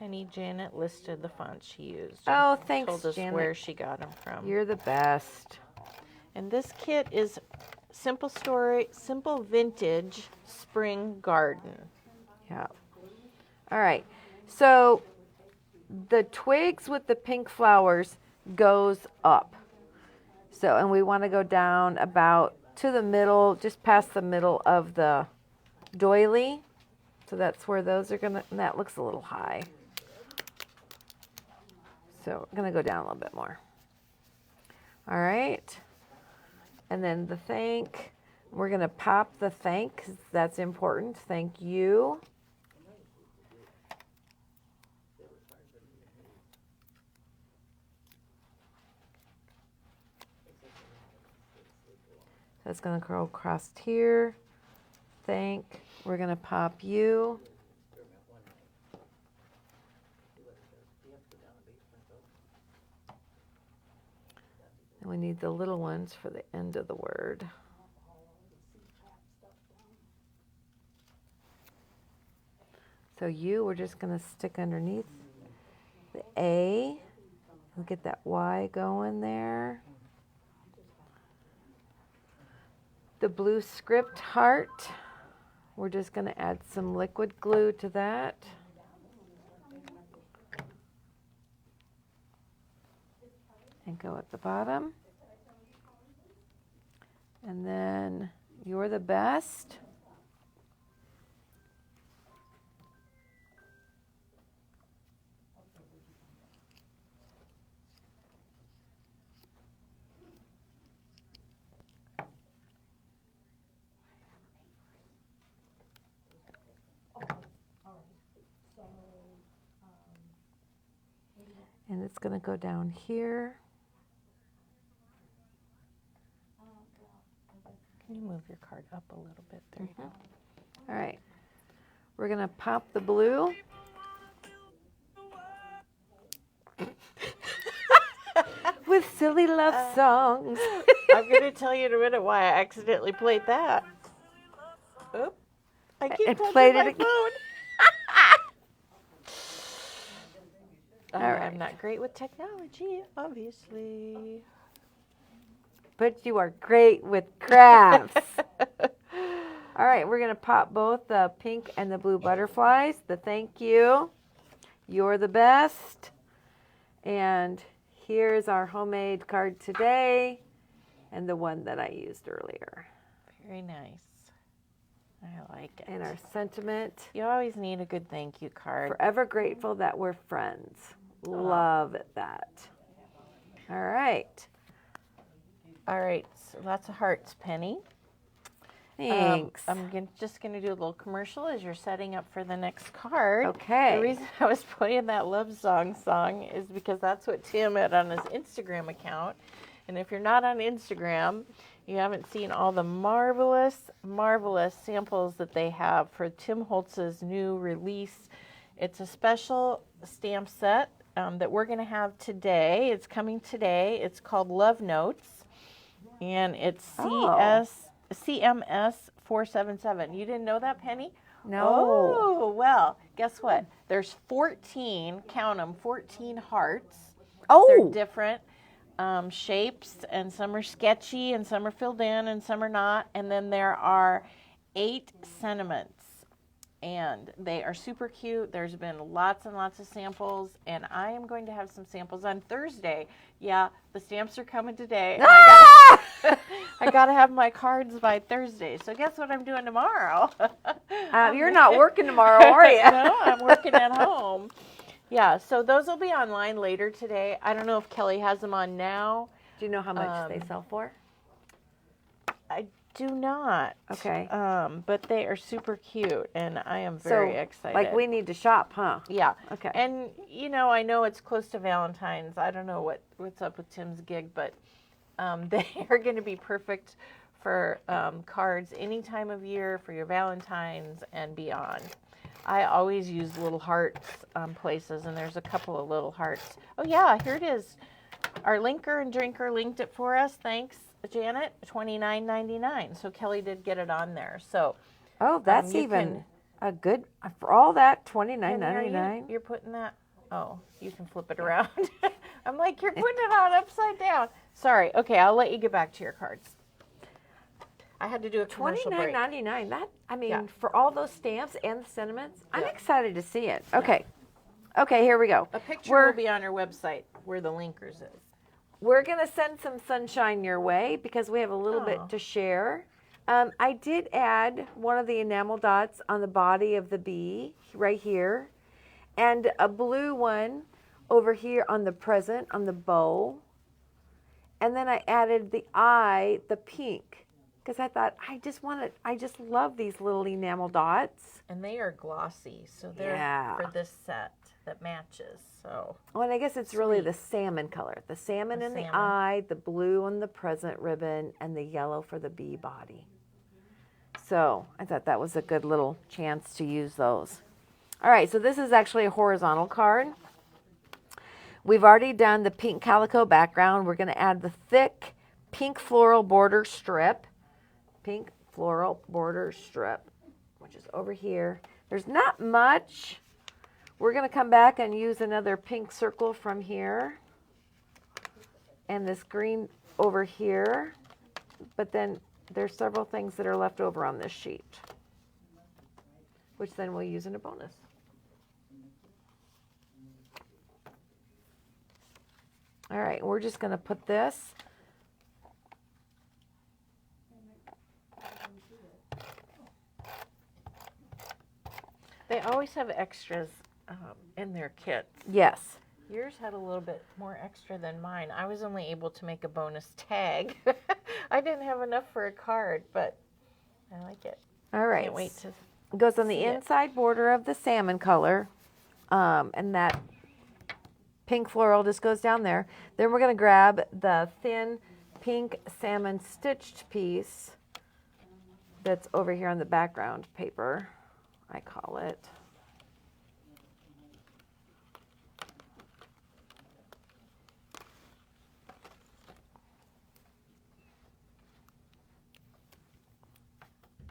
Penny, Janet listed the fonts she used. Oh, and thanks, told us Janet. where she got them from. You're the best. And this kit is Simple Vintage Spring Garden. Yeah. All right. So the twigs with the pink flowers goes up. So, and we want to go down about to the middle, just past the middle of the doily. So that's where those are going to, and that looks a little high. So I'm going to go down a little bit more. All right. And then the thank, we're going to pop the thank because that's important. Thank you. That's going to go across here. Thank. We're going to pop you. And we need the little ones for the end of the word. So you, we're just going to stick underneath the A. We'll get that Y going there. The blue script heart, we're just going to add some liquid glue to that. And go at the bottom. And then you're the best. And it's going to go down here. Can you move your card up a little bit? There you go. All right. We're going to pop the blue. With silly love songs. I'm going to tell you in a minute why I accidentally played that. Oop. I keep And touching played my it again. phone. All right. I'm not great with technology, obviously. But you are great with crafts. All right, we're going to pop both the pink and the blue butterflies. The thank you. You're the best. And here's our homemade card today and the one that I used earlier. Very nice. I like it. And our sentiment, You always need a good thank you card. forever grateful that we're friends. Love that. All right. All right, so lots of hearts, Penny. Thanks. I'm just going to do a little commercial as you're setting up for the next card. Okay. The reason I was playing that love song is because that's what Tim had on his Instagram account. And if you're not on Instagram, you haven't seen all the marvelous, marvelous samples that they have for Tim Holtz's new release. It's a special stamp set that we're going to have today. It's coming today. It's called Love Notes. And it's CMS 477. You didn't know that, Penny? No. Oh, well, guess what? There's 14, count them, 14 hearts. Oh. They're different shapes, and some are sketchy, and some are filled in, and some are not. And then there are 8 sentiments. And they are super cute. There's been lots and lots of samples, and I am going to have some samples on Thursday. Yeah, the stamps are coming today. And I gotta have my cards by Thursday. So guess what I'm doing tomorrow? You're not working tomorrow, are you? No, I'm working at home. Yeah, so those will be online later today. I don't know if Kelly has them on now. Do you know how much they sell for? I do not. Okay. But they are super cute, and I am very excited. Like we need to shop, huh? Yeah. Okay. And, I know it's close to Valentine's. I don't know what's up with Tim's gig, but they are going to be perfect for cards any time of year for your Valentine's and beyond. I always use little hearts places, and there's a couple of little hearts. Oh, yeah, here it is. Our linker and drinker linked it for us. Thanks, Janet. $29.99. So Kelly did get it on there. So Oh, that's you even. can a good, for all that, $29.99. You're putting that. Oh, you can flip it around. I'm like, you're putting it on upside down. Sorry. Okay, I'll let you get back to your cards. I had to do a commercial break. $29.99. That, I mean, Yeah. for all those stamps and the sentiments, I'm Yeah. excited to see it. Okay. Okay, here we go. A picture will be on our website where the linkers is. We're going to send some sunshine your way because we have a little bit to share. I did add one of the enamel dots on the body of the bee right here, and a blue one over here on the present, on the bow. And then I added the eye, the pink, because I thought I just love these little enamel dots. And they are glossy, so they're for this set that matches. So. Well, and I guess it's really the salmon color. The salmon in the eye, the blue on the present ribbon, and the yellow for the bee body. So I thought that was a good little chance to use those. All right, so this is actually a horizontal card. We've already done the pink calico background. We're going to add the thick pink floral border strip. Pink floral border strip, which is over here. There's not much. We're going to come back and use another pink circle from here. And this green over here. But then there's several things that are left over on this sheet, which then we'll use in a bonus. All right, we're just going to put this. They always have extras in their kits. Yes. Yours had a little bit more extra than mine. I was only able to make a bonus tag. I didn't have enough for a card, but I like it. All right. Can't wait to. It goes on the inside border of the salmon color, and that pink floral just goes down there. Then we're going to grab the thin pink salmon stitched piece that's over here on the background paper, I call it.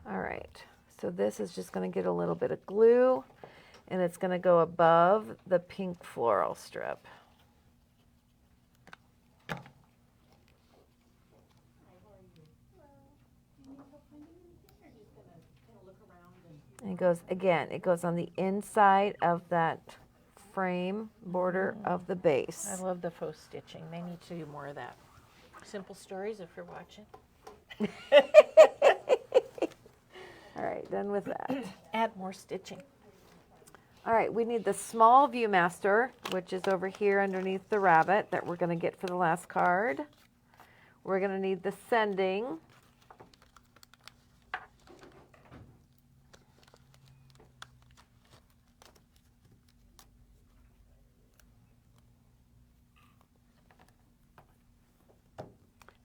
All right, so this is just going to get a little bit of glue, and it's going to go above the pink floral strip. And it goes, again, it goes on the inside of that frame border of the base. I love the faux stitching. They need to do more of that. Simple Stories, if you're watching. All right, done with that. Add more stitching. All right, we need the small Viewmaster, which is over here underneath the rabbit that we're going to get for the last card. We're going to need the sending.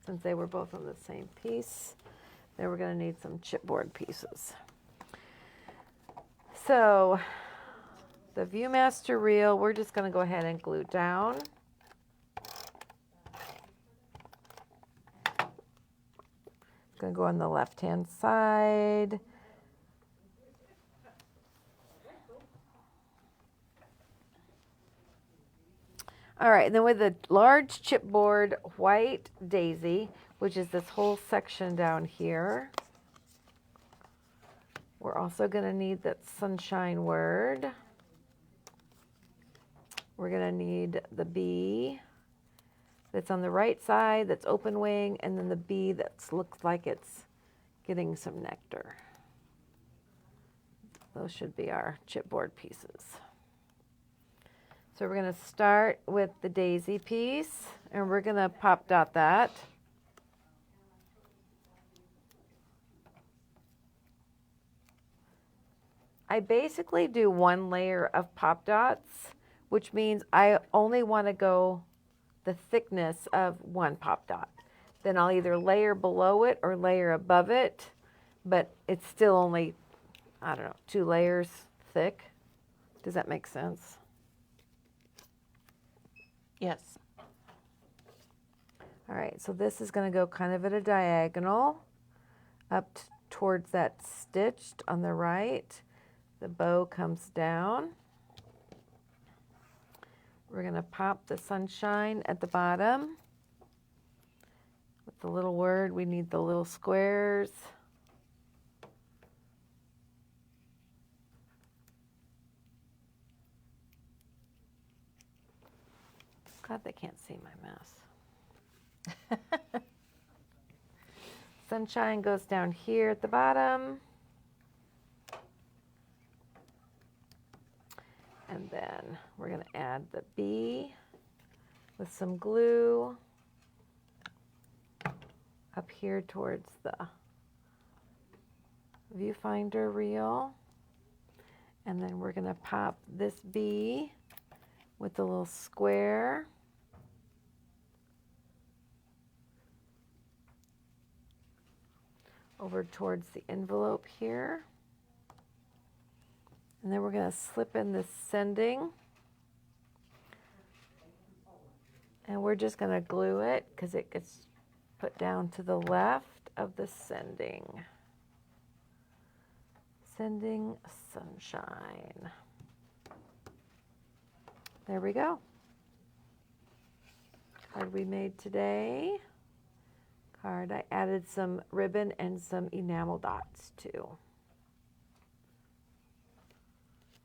Since they were both on the same piece, then we're going to need some chipboard pieces. So the Viewmaster reel, we're just going to go ahead and glue down. It's going to go on the left-hand side. All right, and then with the large chipboard white daisy, which is this whole section down here, we're also going to need that sunshine word. We're going to need the bee that's on the right side, that's open wing, and then the bee that looks like it's getting some nectar. Those should be our chipboard pieces. So we're going to start with the daisy piece, and we're going to pop dot that. I basically do one layer of pop dots, which means I only want to go the thickness of one pop dot. Then I'll either layer below it or layer above it, but it's still only, I don't know, 2 layers thick. Does that make sense? Yes. All right, so this is going to go kind of at a diagonal up towards that stitched on the right. The bow comes down. We're going to pop the sunshine at the bottom. With the little word, we need the little squares. Glad they can't see my mess. Sunshine goes down here at the bottom. And then we're going to add the bee with some glue up here towards the viewfinder reel. And then we're going to pop this bee with the little square. Over towards the envelope here. And then we're going to slip in this sending. And we're just going to glue it because it gets put down to the left of the sending. Sending sunshine. There we go. Card we made today. Card I added some ribbon and some enamel dots to.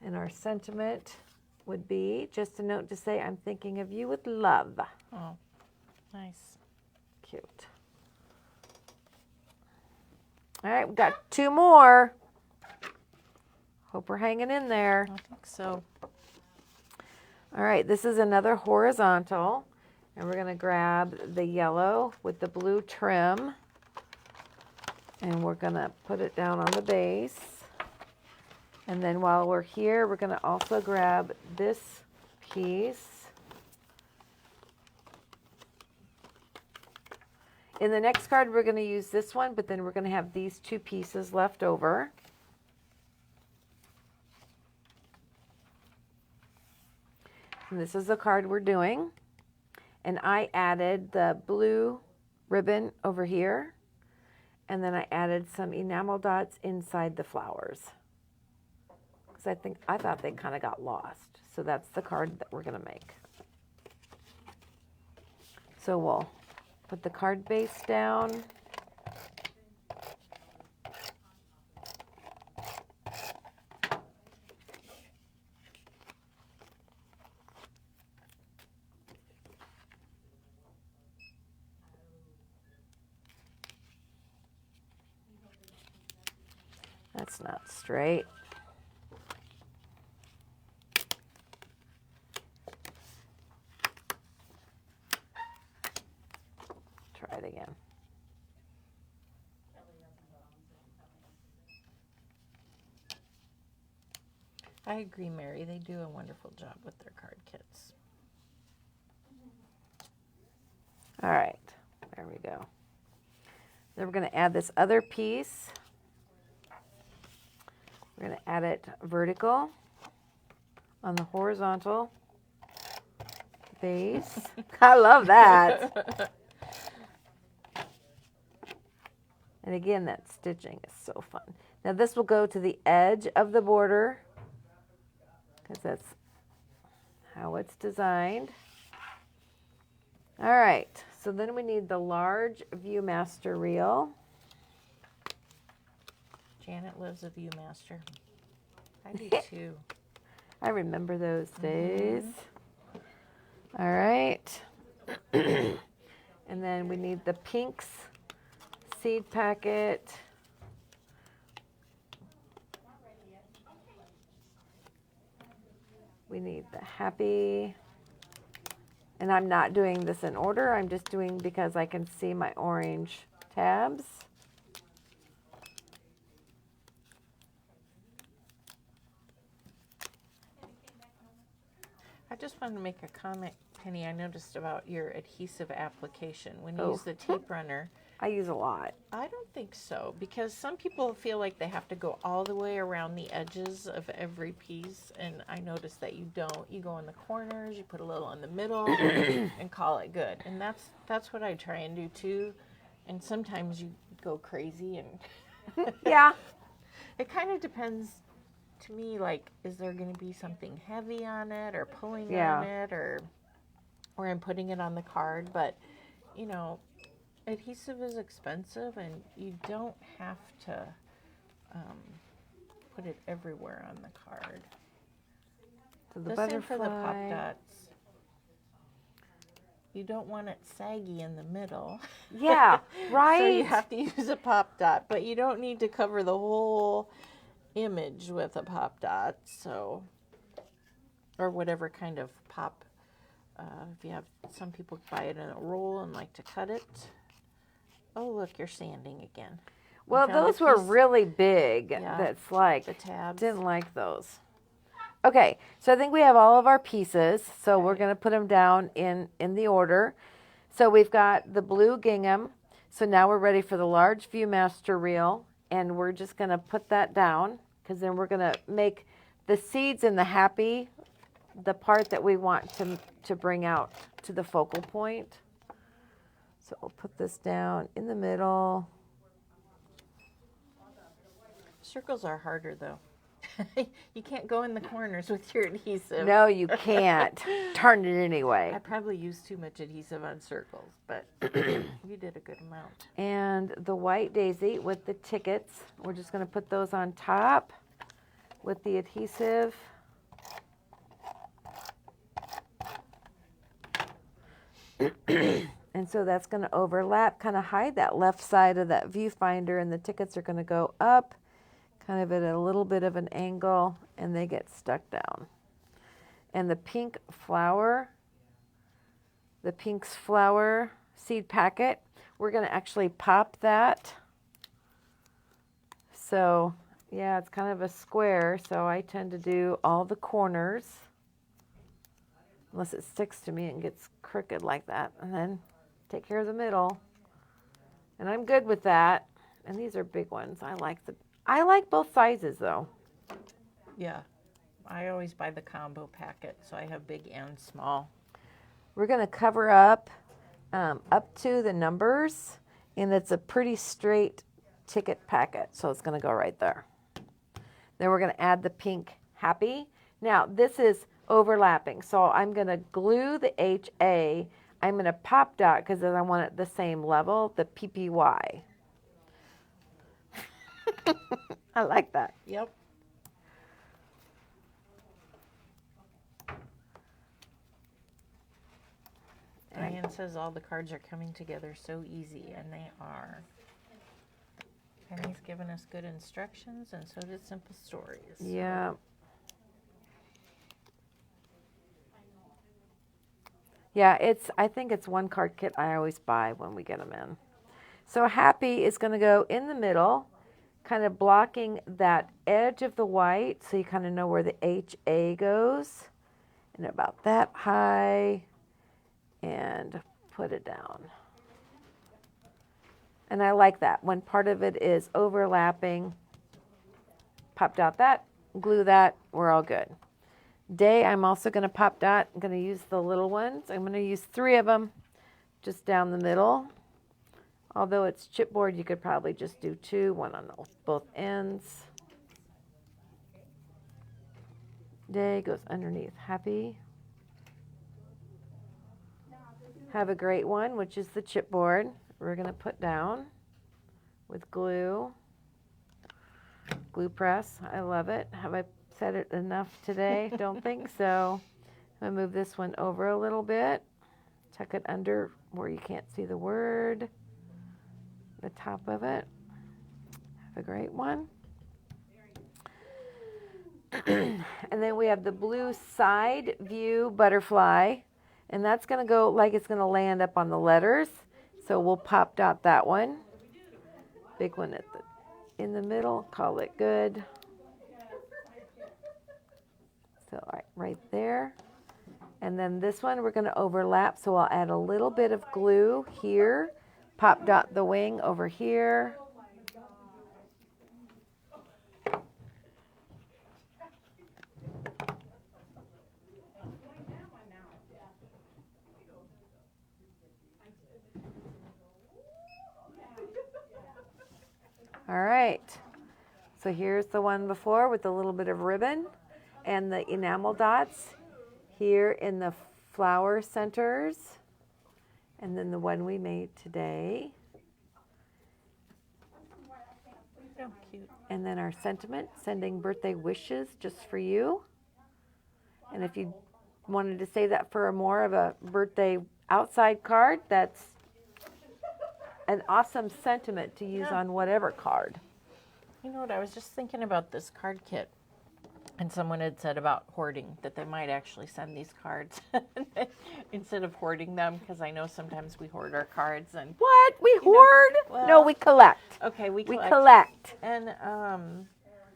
And our sentiment would be just a note to say, I'm thinking of you with love. Oh, nice. Cute. All right, we've got 2 more. Hope we're hanging in there. I think so. All right, this is another horizontal. And we're going to grab the yellow with the blue trim. And we're going to put it down on the base. And then while we're here, we're going to also grab this piece. In the next card, we're going to use this one, but then we're going to have these 2 pieces left over. And this is the card we're doing. And I added the blue ribbon over here. And then I added some enamel dots inside the flowers. Because I thought they kind of got lost. So that's the card that we're going to make. So we'll put the card base down. That's not straight. Try it again. I agree, Mary. They do a wonderful job with their card kits. All right, there we go. Then we're going to add this other piece. We're going to add it vertical on the horizontal base. I love that. And again, that stitching is so fun. Now this will go to the edge of the border because that's how it's designed. All right, so then we need the large ViewMaster reel. Janet loves a ViewMaster. I do too. I remember those days. All right. And then we need the pinks seed packet. We need the happy. And I'm not doing this in order. I'm just doing because I can see my orange tabs. I just wanted to make a comment, Penny. I noticed about your adhesive application. When you use the tape runner, I use a lot. I don't think so, because some people feel like they have to go all the way around the edges of every piece, and I noticed that you don't. You go in the corners, you put a little in the middle, and call it good. And that's what I try and do too. And sometimes you go crazy, and Yeah. it kind of depends to me like, is there going to be something heavy on it or pulling Yeah. on it or I'm putting it on the card? But, you know, adhesive is expensive and you don't have to put it everywhere on the card. So the The butterfly. same for the Pop Dots. You don't want it saggy in the middle. Yeah, right. So you have to use a Pop Dot, but you don't need to cover the whole image with a Pop Dot. So, or whatever kind of pop. If you have, some people buy it in a roll and like to cut it. Oh, look, you're sanding again. You Well, found a those were piece- really big. Yeah, That's like, the tabs. didn't like those. Okay, so I think we have all of our pieces. So we're going to put them down in the order. So we've got the blue gingham. So now we're ready for the large Viewmaster reel. And we're just going to put that down because then we're going to make the seeds and the happy the part that we want to bring out to the focal point. So we'll put this down in the middle. Circles are harder though. You can't go in the corners with your adhesive. No, you can't. Turn it I anyway. probably used too much adhesive on circles, but you did a good amount. And the white daisy with the tickets, we're just going to put those on top with the adhesive. And so that's going to overlap, kind of hide that left side of that viewfinder, and the tickets are going to go up, kind of at a little bit of an angle, and they get stuck down. And the pink flower, the Pink's Flower seed packet, we're going to actually pop that. So, yeah, it's kind of a square, so I tend to do all the corners, unless it sticks to me and gets crooked like that, and then take care of the middle. And I'm good with that. And these are big ones. I like both sizes though. Yeah. I always buy the combo packet, so I have big and small. We're going to cover up to the numbers, and it's a pretty straight ticket packet, so it's going to go right there. Then we're going to add the pink happy. Now this is overlapping, so I'm going to glue the HA. I'm going to pop dot because then I want it the same level, the PPY. I like that. Yep. Diane says all the cards are coming together so easy, and they are. Penny's given us good instructions, and so did Simple Stories. Yeah. Yeah, I think it's one card kit I always buy when we get them in. So happy is going to go in the middle, kind of blocking that edge of the white, so you kind of know where the HA goes, and about that high, and put it down. And I like that. When part of it is overlapping, popped out that, glue that, we're all good. Day, I'm also going to pop dot. I'm going to use the little ones. I'm going to use 3 of them just down the middle. Although it's chipboard, you could probably just do 2, one on both ends. Day goes underneath happy. Have a great one, which is the chipboard. We're going to put down with glue. Glue press. I love it. Have I said it enough today? Don't think so. I'm going to move this one over a little bit. Tuck it under where you can't see the word. The top of it. Have a great one. And then we have the blue side view butterfly. And that's going to go like it's going to land up on the letters. So we'll pop dot that one. Big one in the middle. Call it good. So right there. And then this one we're going to overlap. So I'll add a little bit of glue here. Pop dot the wing over here. All right. So here's the one before with a little bit of ribbon and the enamel dots here in the flower centers. And then the one we made today. Oh, cute. And then our sentiment, sending birthday wishes just for you. And if you wanted to say that for more of a birthday outside card, that's an awesome sentiment to use Yeah. on whatever card. You know what? I was just thinking about this card kit, and someone had said about hoarding that they might actually send these cards instead of hoarding them, because I know sometimes we hoard our cards and What? We know, hoard? well- No, we collect. okay, we We collect. collect. And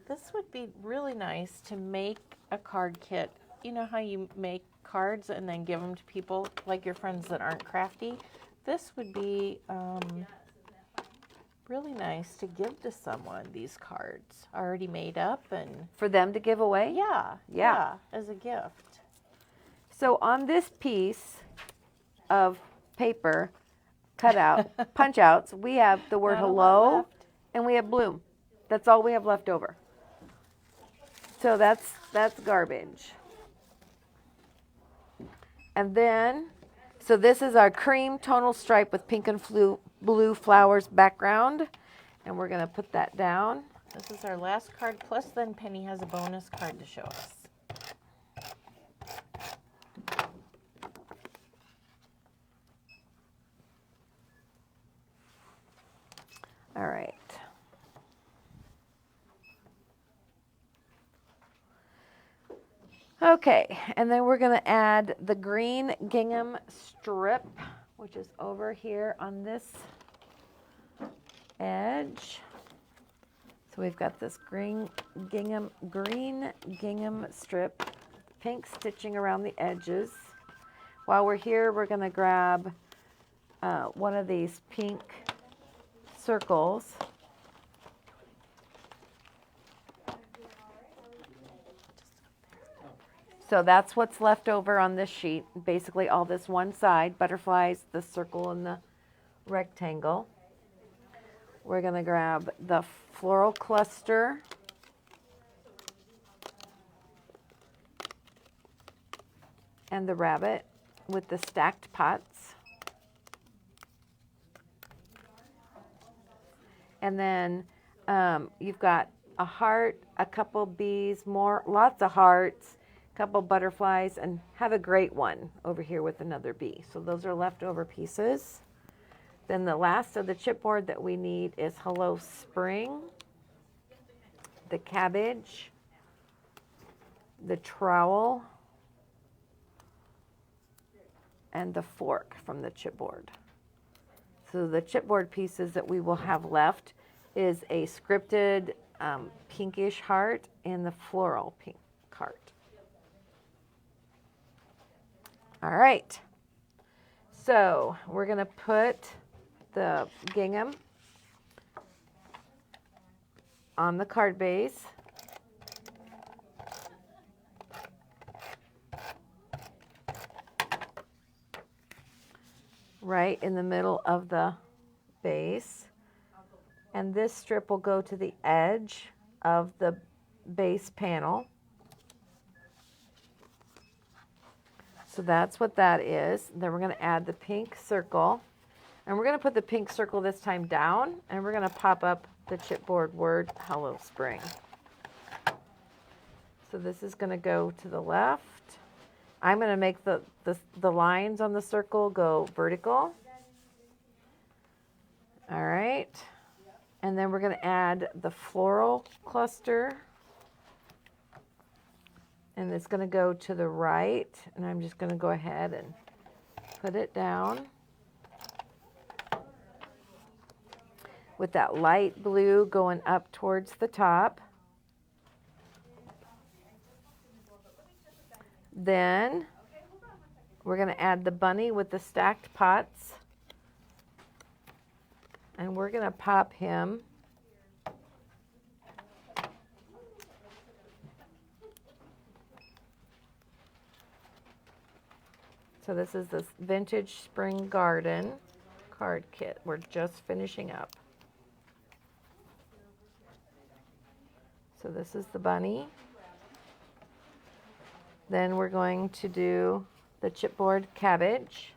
this would be really nice to make a card kit. You know how you make cards and then give them to people, like your friends that aren't crafty? This would be really nice to give to someone, these cards already made up, and For them to give away? yeah, as a gift. So on this piece of paper cut out, punch outs, we have the word Not a lot hello left. and we have bloom. That's all we have left over. So that's garbage. And then, so this is our cream tonal stripe with pink and blue flowers background. And we're going to put that down. This is our last card, plus then Penny has a bonus card to show us. All right. Okay, and then we're going to add the green gingham strip, which is over here on this edge. So we've got this green gingham strip, pink stitching around the edges. While we're here, we're going to grab one of these pink circles. So that's what's left over on this sheet. Basically all this one side, butterflies, the circle and the rectangle. We're going to grab the floral cluster. And the rabbit with the stacked pots. And then you've got a heart, a couple bees, lots of hearts, a couple butterflies, and have a great one over here with another bee. So those are leftover pieces. Then the last of the chipboard that we need is Hello Spring, the cabbage, the trowel, and the fork from the chipboard. So the chipboard pieces that we will have left is a scripted pinkish heart and the floral pink heart. All right. So we're going to put the gingham on the card base. Right in the middle of the base. And this strip will go to the edge of the base panel. So that's what that is. Then we're going to add the pink circle. And we're going to put the pink circle this time down. And we're going to pop up the chipboard word Hello Spring. So this is going to go to the left. I'm going to make the lines on the circle go vertical. All right. And then we're going to add the floral cluster. And it's going to go to the right. And I'm just going to go ahead and put it down. With that light blue going up towards the top. Then we're going to add the bunny with the stacked pots. And we're going to pop him so this is this Vintage Spring Garden card kit we're just finishing up. So this is the bunny. Then we're going to do the chipboard cabbage.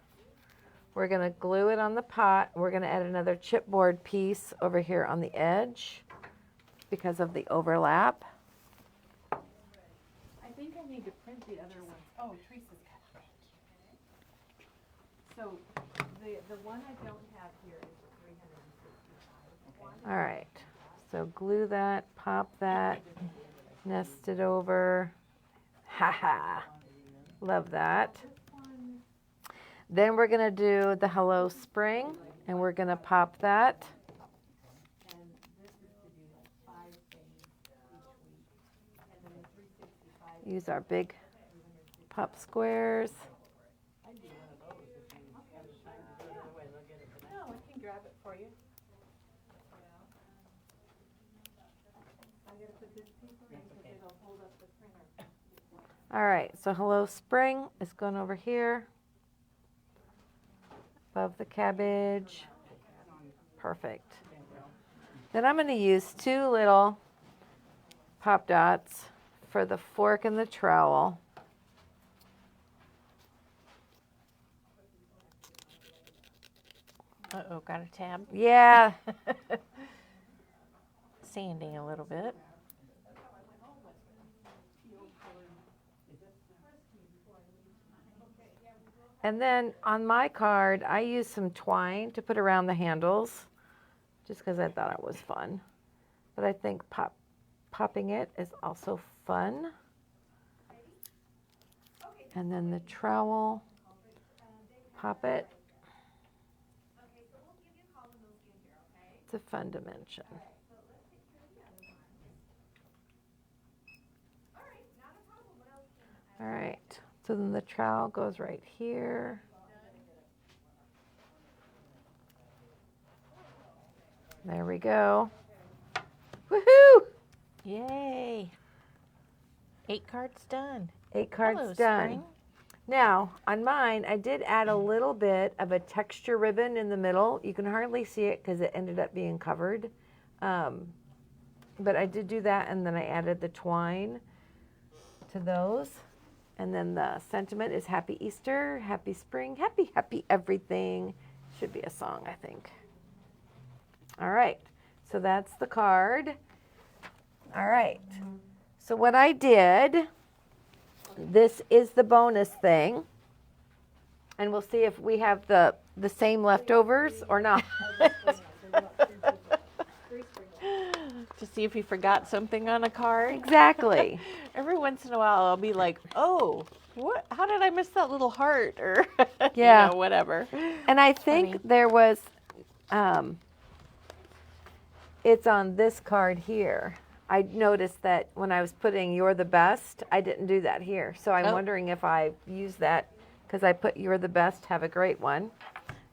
We're going to glue it on the pot. We're going to add another chipboard piece over here on the edge because of the overlap. I think I need to print the other one. Oh, Teresa's got it. So the one I don't have here is 365. All right. So glue that, pop that, nest it over. Ha ha. Love that. Then we're going to do the Hello Spring, and we're going to pop that. Use our big pop squares. No, I can grab it for you. I gotta put this paper in because it'll hold up the printer. All right, so Hello Spring is going over here. Above the cabbage. Perfect. Then I'm going to use 2 little pop dots for the fork and the trowel. Uh-oh, got a tab. Yeah. Sanding a little bit. And then on my card, I used some twine to put around the handles, just because I thought it was fun. But I think popping it is also fun. And then the trowel, pop it. It's a fun dimension. All right. So then the trowel goes right here. There we go. Woohoo! Yay! 8 cards done. 8 cards Hello, done. Spring. Now, on mine, I did add a little bit of a texture ribbon in the middle. You can hardly see it because it ended up being covered. But I did do that, and then I added the twine to those. And then the sentiment is Happy Easter, Happy Spring, Happy, Happy Everything. Should be a song, I think. All right, so that's the card. All right, so what I did, this is the bonus thing. And we'll see if we have the same leftovers or not. To see if you forgot something on a card. Exactly. Every once in a while, I'll be like, "Oh, what? How did I miss that little heart?" Or Yeah. whatever. And I think Funny. there was, it's on this card here. I noticed that when I was putting You're the Best, I didn't do that here. So I'm Oh. wondering if I use that because I put You're the Best, have a great one.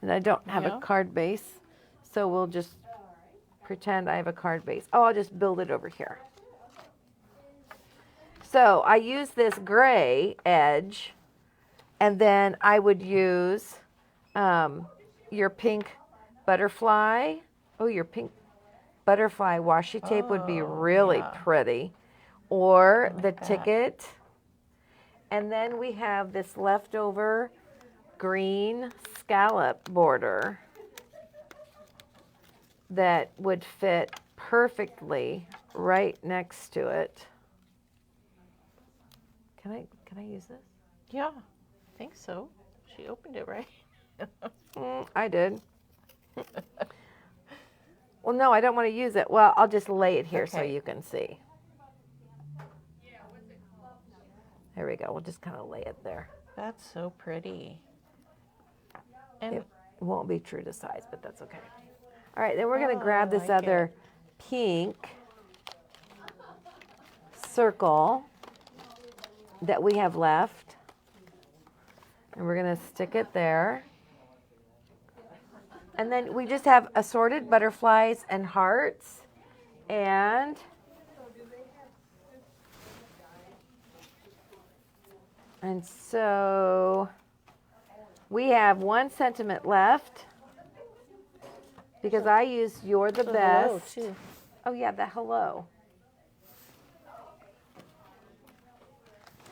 And I don't have Yeah. a card base. So we'll just pretend I have a card base. Oh, I'll just build it over here. So I use this gray edge, and then I would use your pink butterfly. Oh, your pink butterfly washi tape would be really yeah. pretty. Or the that. ticket. And then we have this leftover green scallop border that would fit perfectly right next to it. Can I use this? Yeah, I think so. She opened it, right? I did. Well, no, I don't want to use it. Well, I'll just lay it here so Okay. you can see. There we go. We'll just kind of lay it there. That's so pretty. And It won't be true to size, but that's okay. All right, then we're going to Oh, grab I this like other pink circle that we have left, and we're going to stick it there. And then we just have assorted butterflies and hearts, and so we have 1 sentiment left because I used You're the hello, Best. too. Oh yeah, the hello.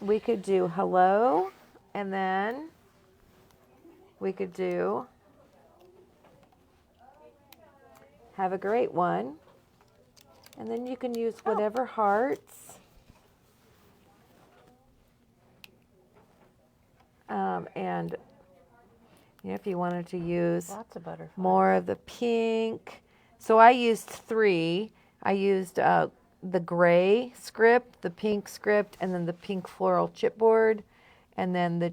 we could do hello, and then we could do have a great one. And then you can use whatever hearts. And you know, if you wanted to use Lots of butterflies. more of the pink. So I used 3. I used the gray script, the pink script, and then the pink floral chipboard, and then the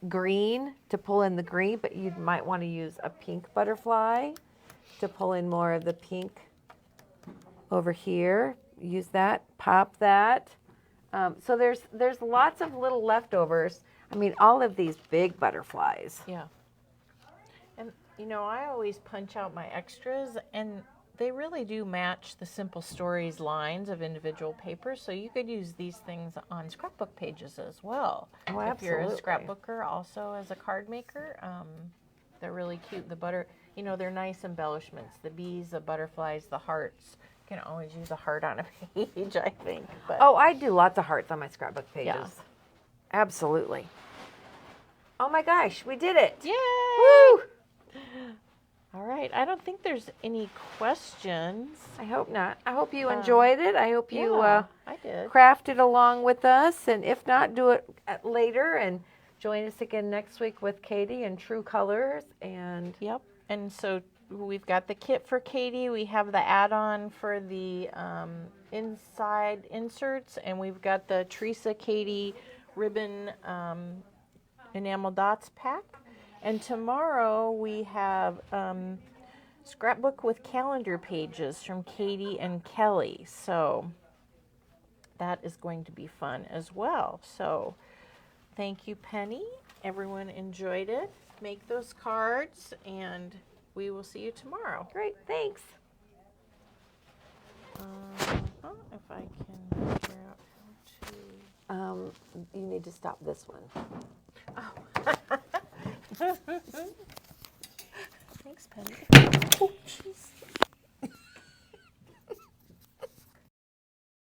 green to pull in the green, but you might want to use a pink butterfly to pull in more of the pink over here. Use that, pop that. So there's lots of little leftovers. I mean, all of these big butterflies. Yeah. And, you know, I always punch out my extras, and they really do match the Simple Stories lines of individual papers. So you could use these things on scrapbook pages as well. Oh, If you're a absolutely. scrapbooker, also as a card maker, they're really cute. They're nice embellishments. The bees, the butterflies, the hearts. You can always use a heart on a page, I think. But Oh, I do lots of hearts on my scrapbook pages. Yeah. Absolutely. Oh my gosh, we did it. Yay! Woo! All right. I don't think there's any questions. I hope not. I hope you enjoyed it. I hope you Yeah, I did. crafted along with us. And if not, do it later and join us again next week with Katie and True Colors. And Yep. And so we've got the kit for Katie. We have the add-on for the inside inserts, and we've got the Teresa Katie ribbon enamel dots pack. And tomorrow we have scrapbook with calendar pages from Katie and Kelly. So that is going to be fun as well. So thank you, Penny. Everyone enjoyed it. Make those cards, and we will see you tomorrow. great, thanks. If I can figure out how to. You need to stop this one. Thanks, Penny.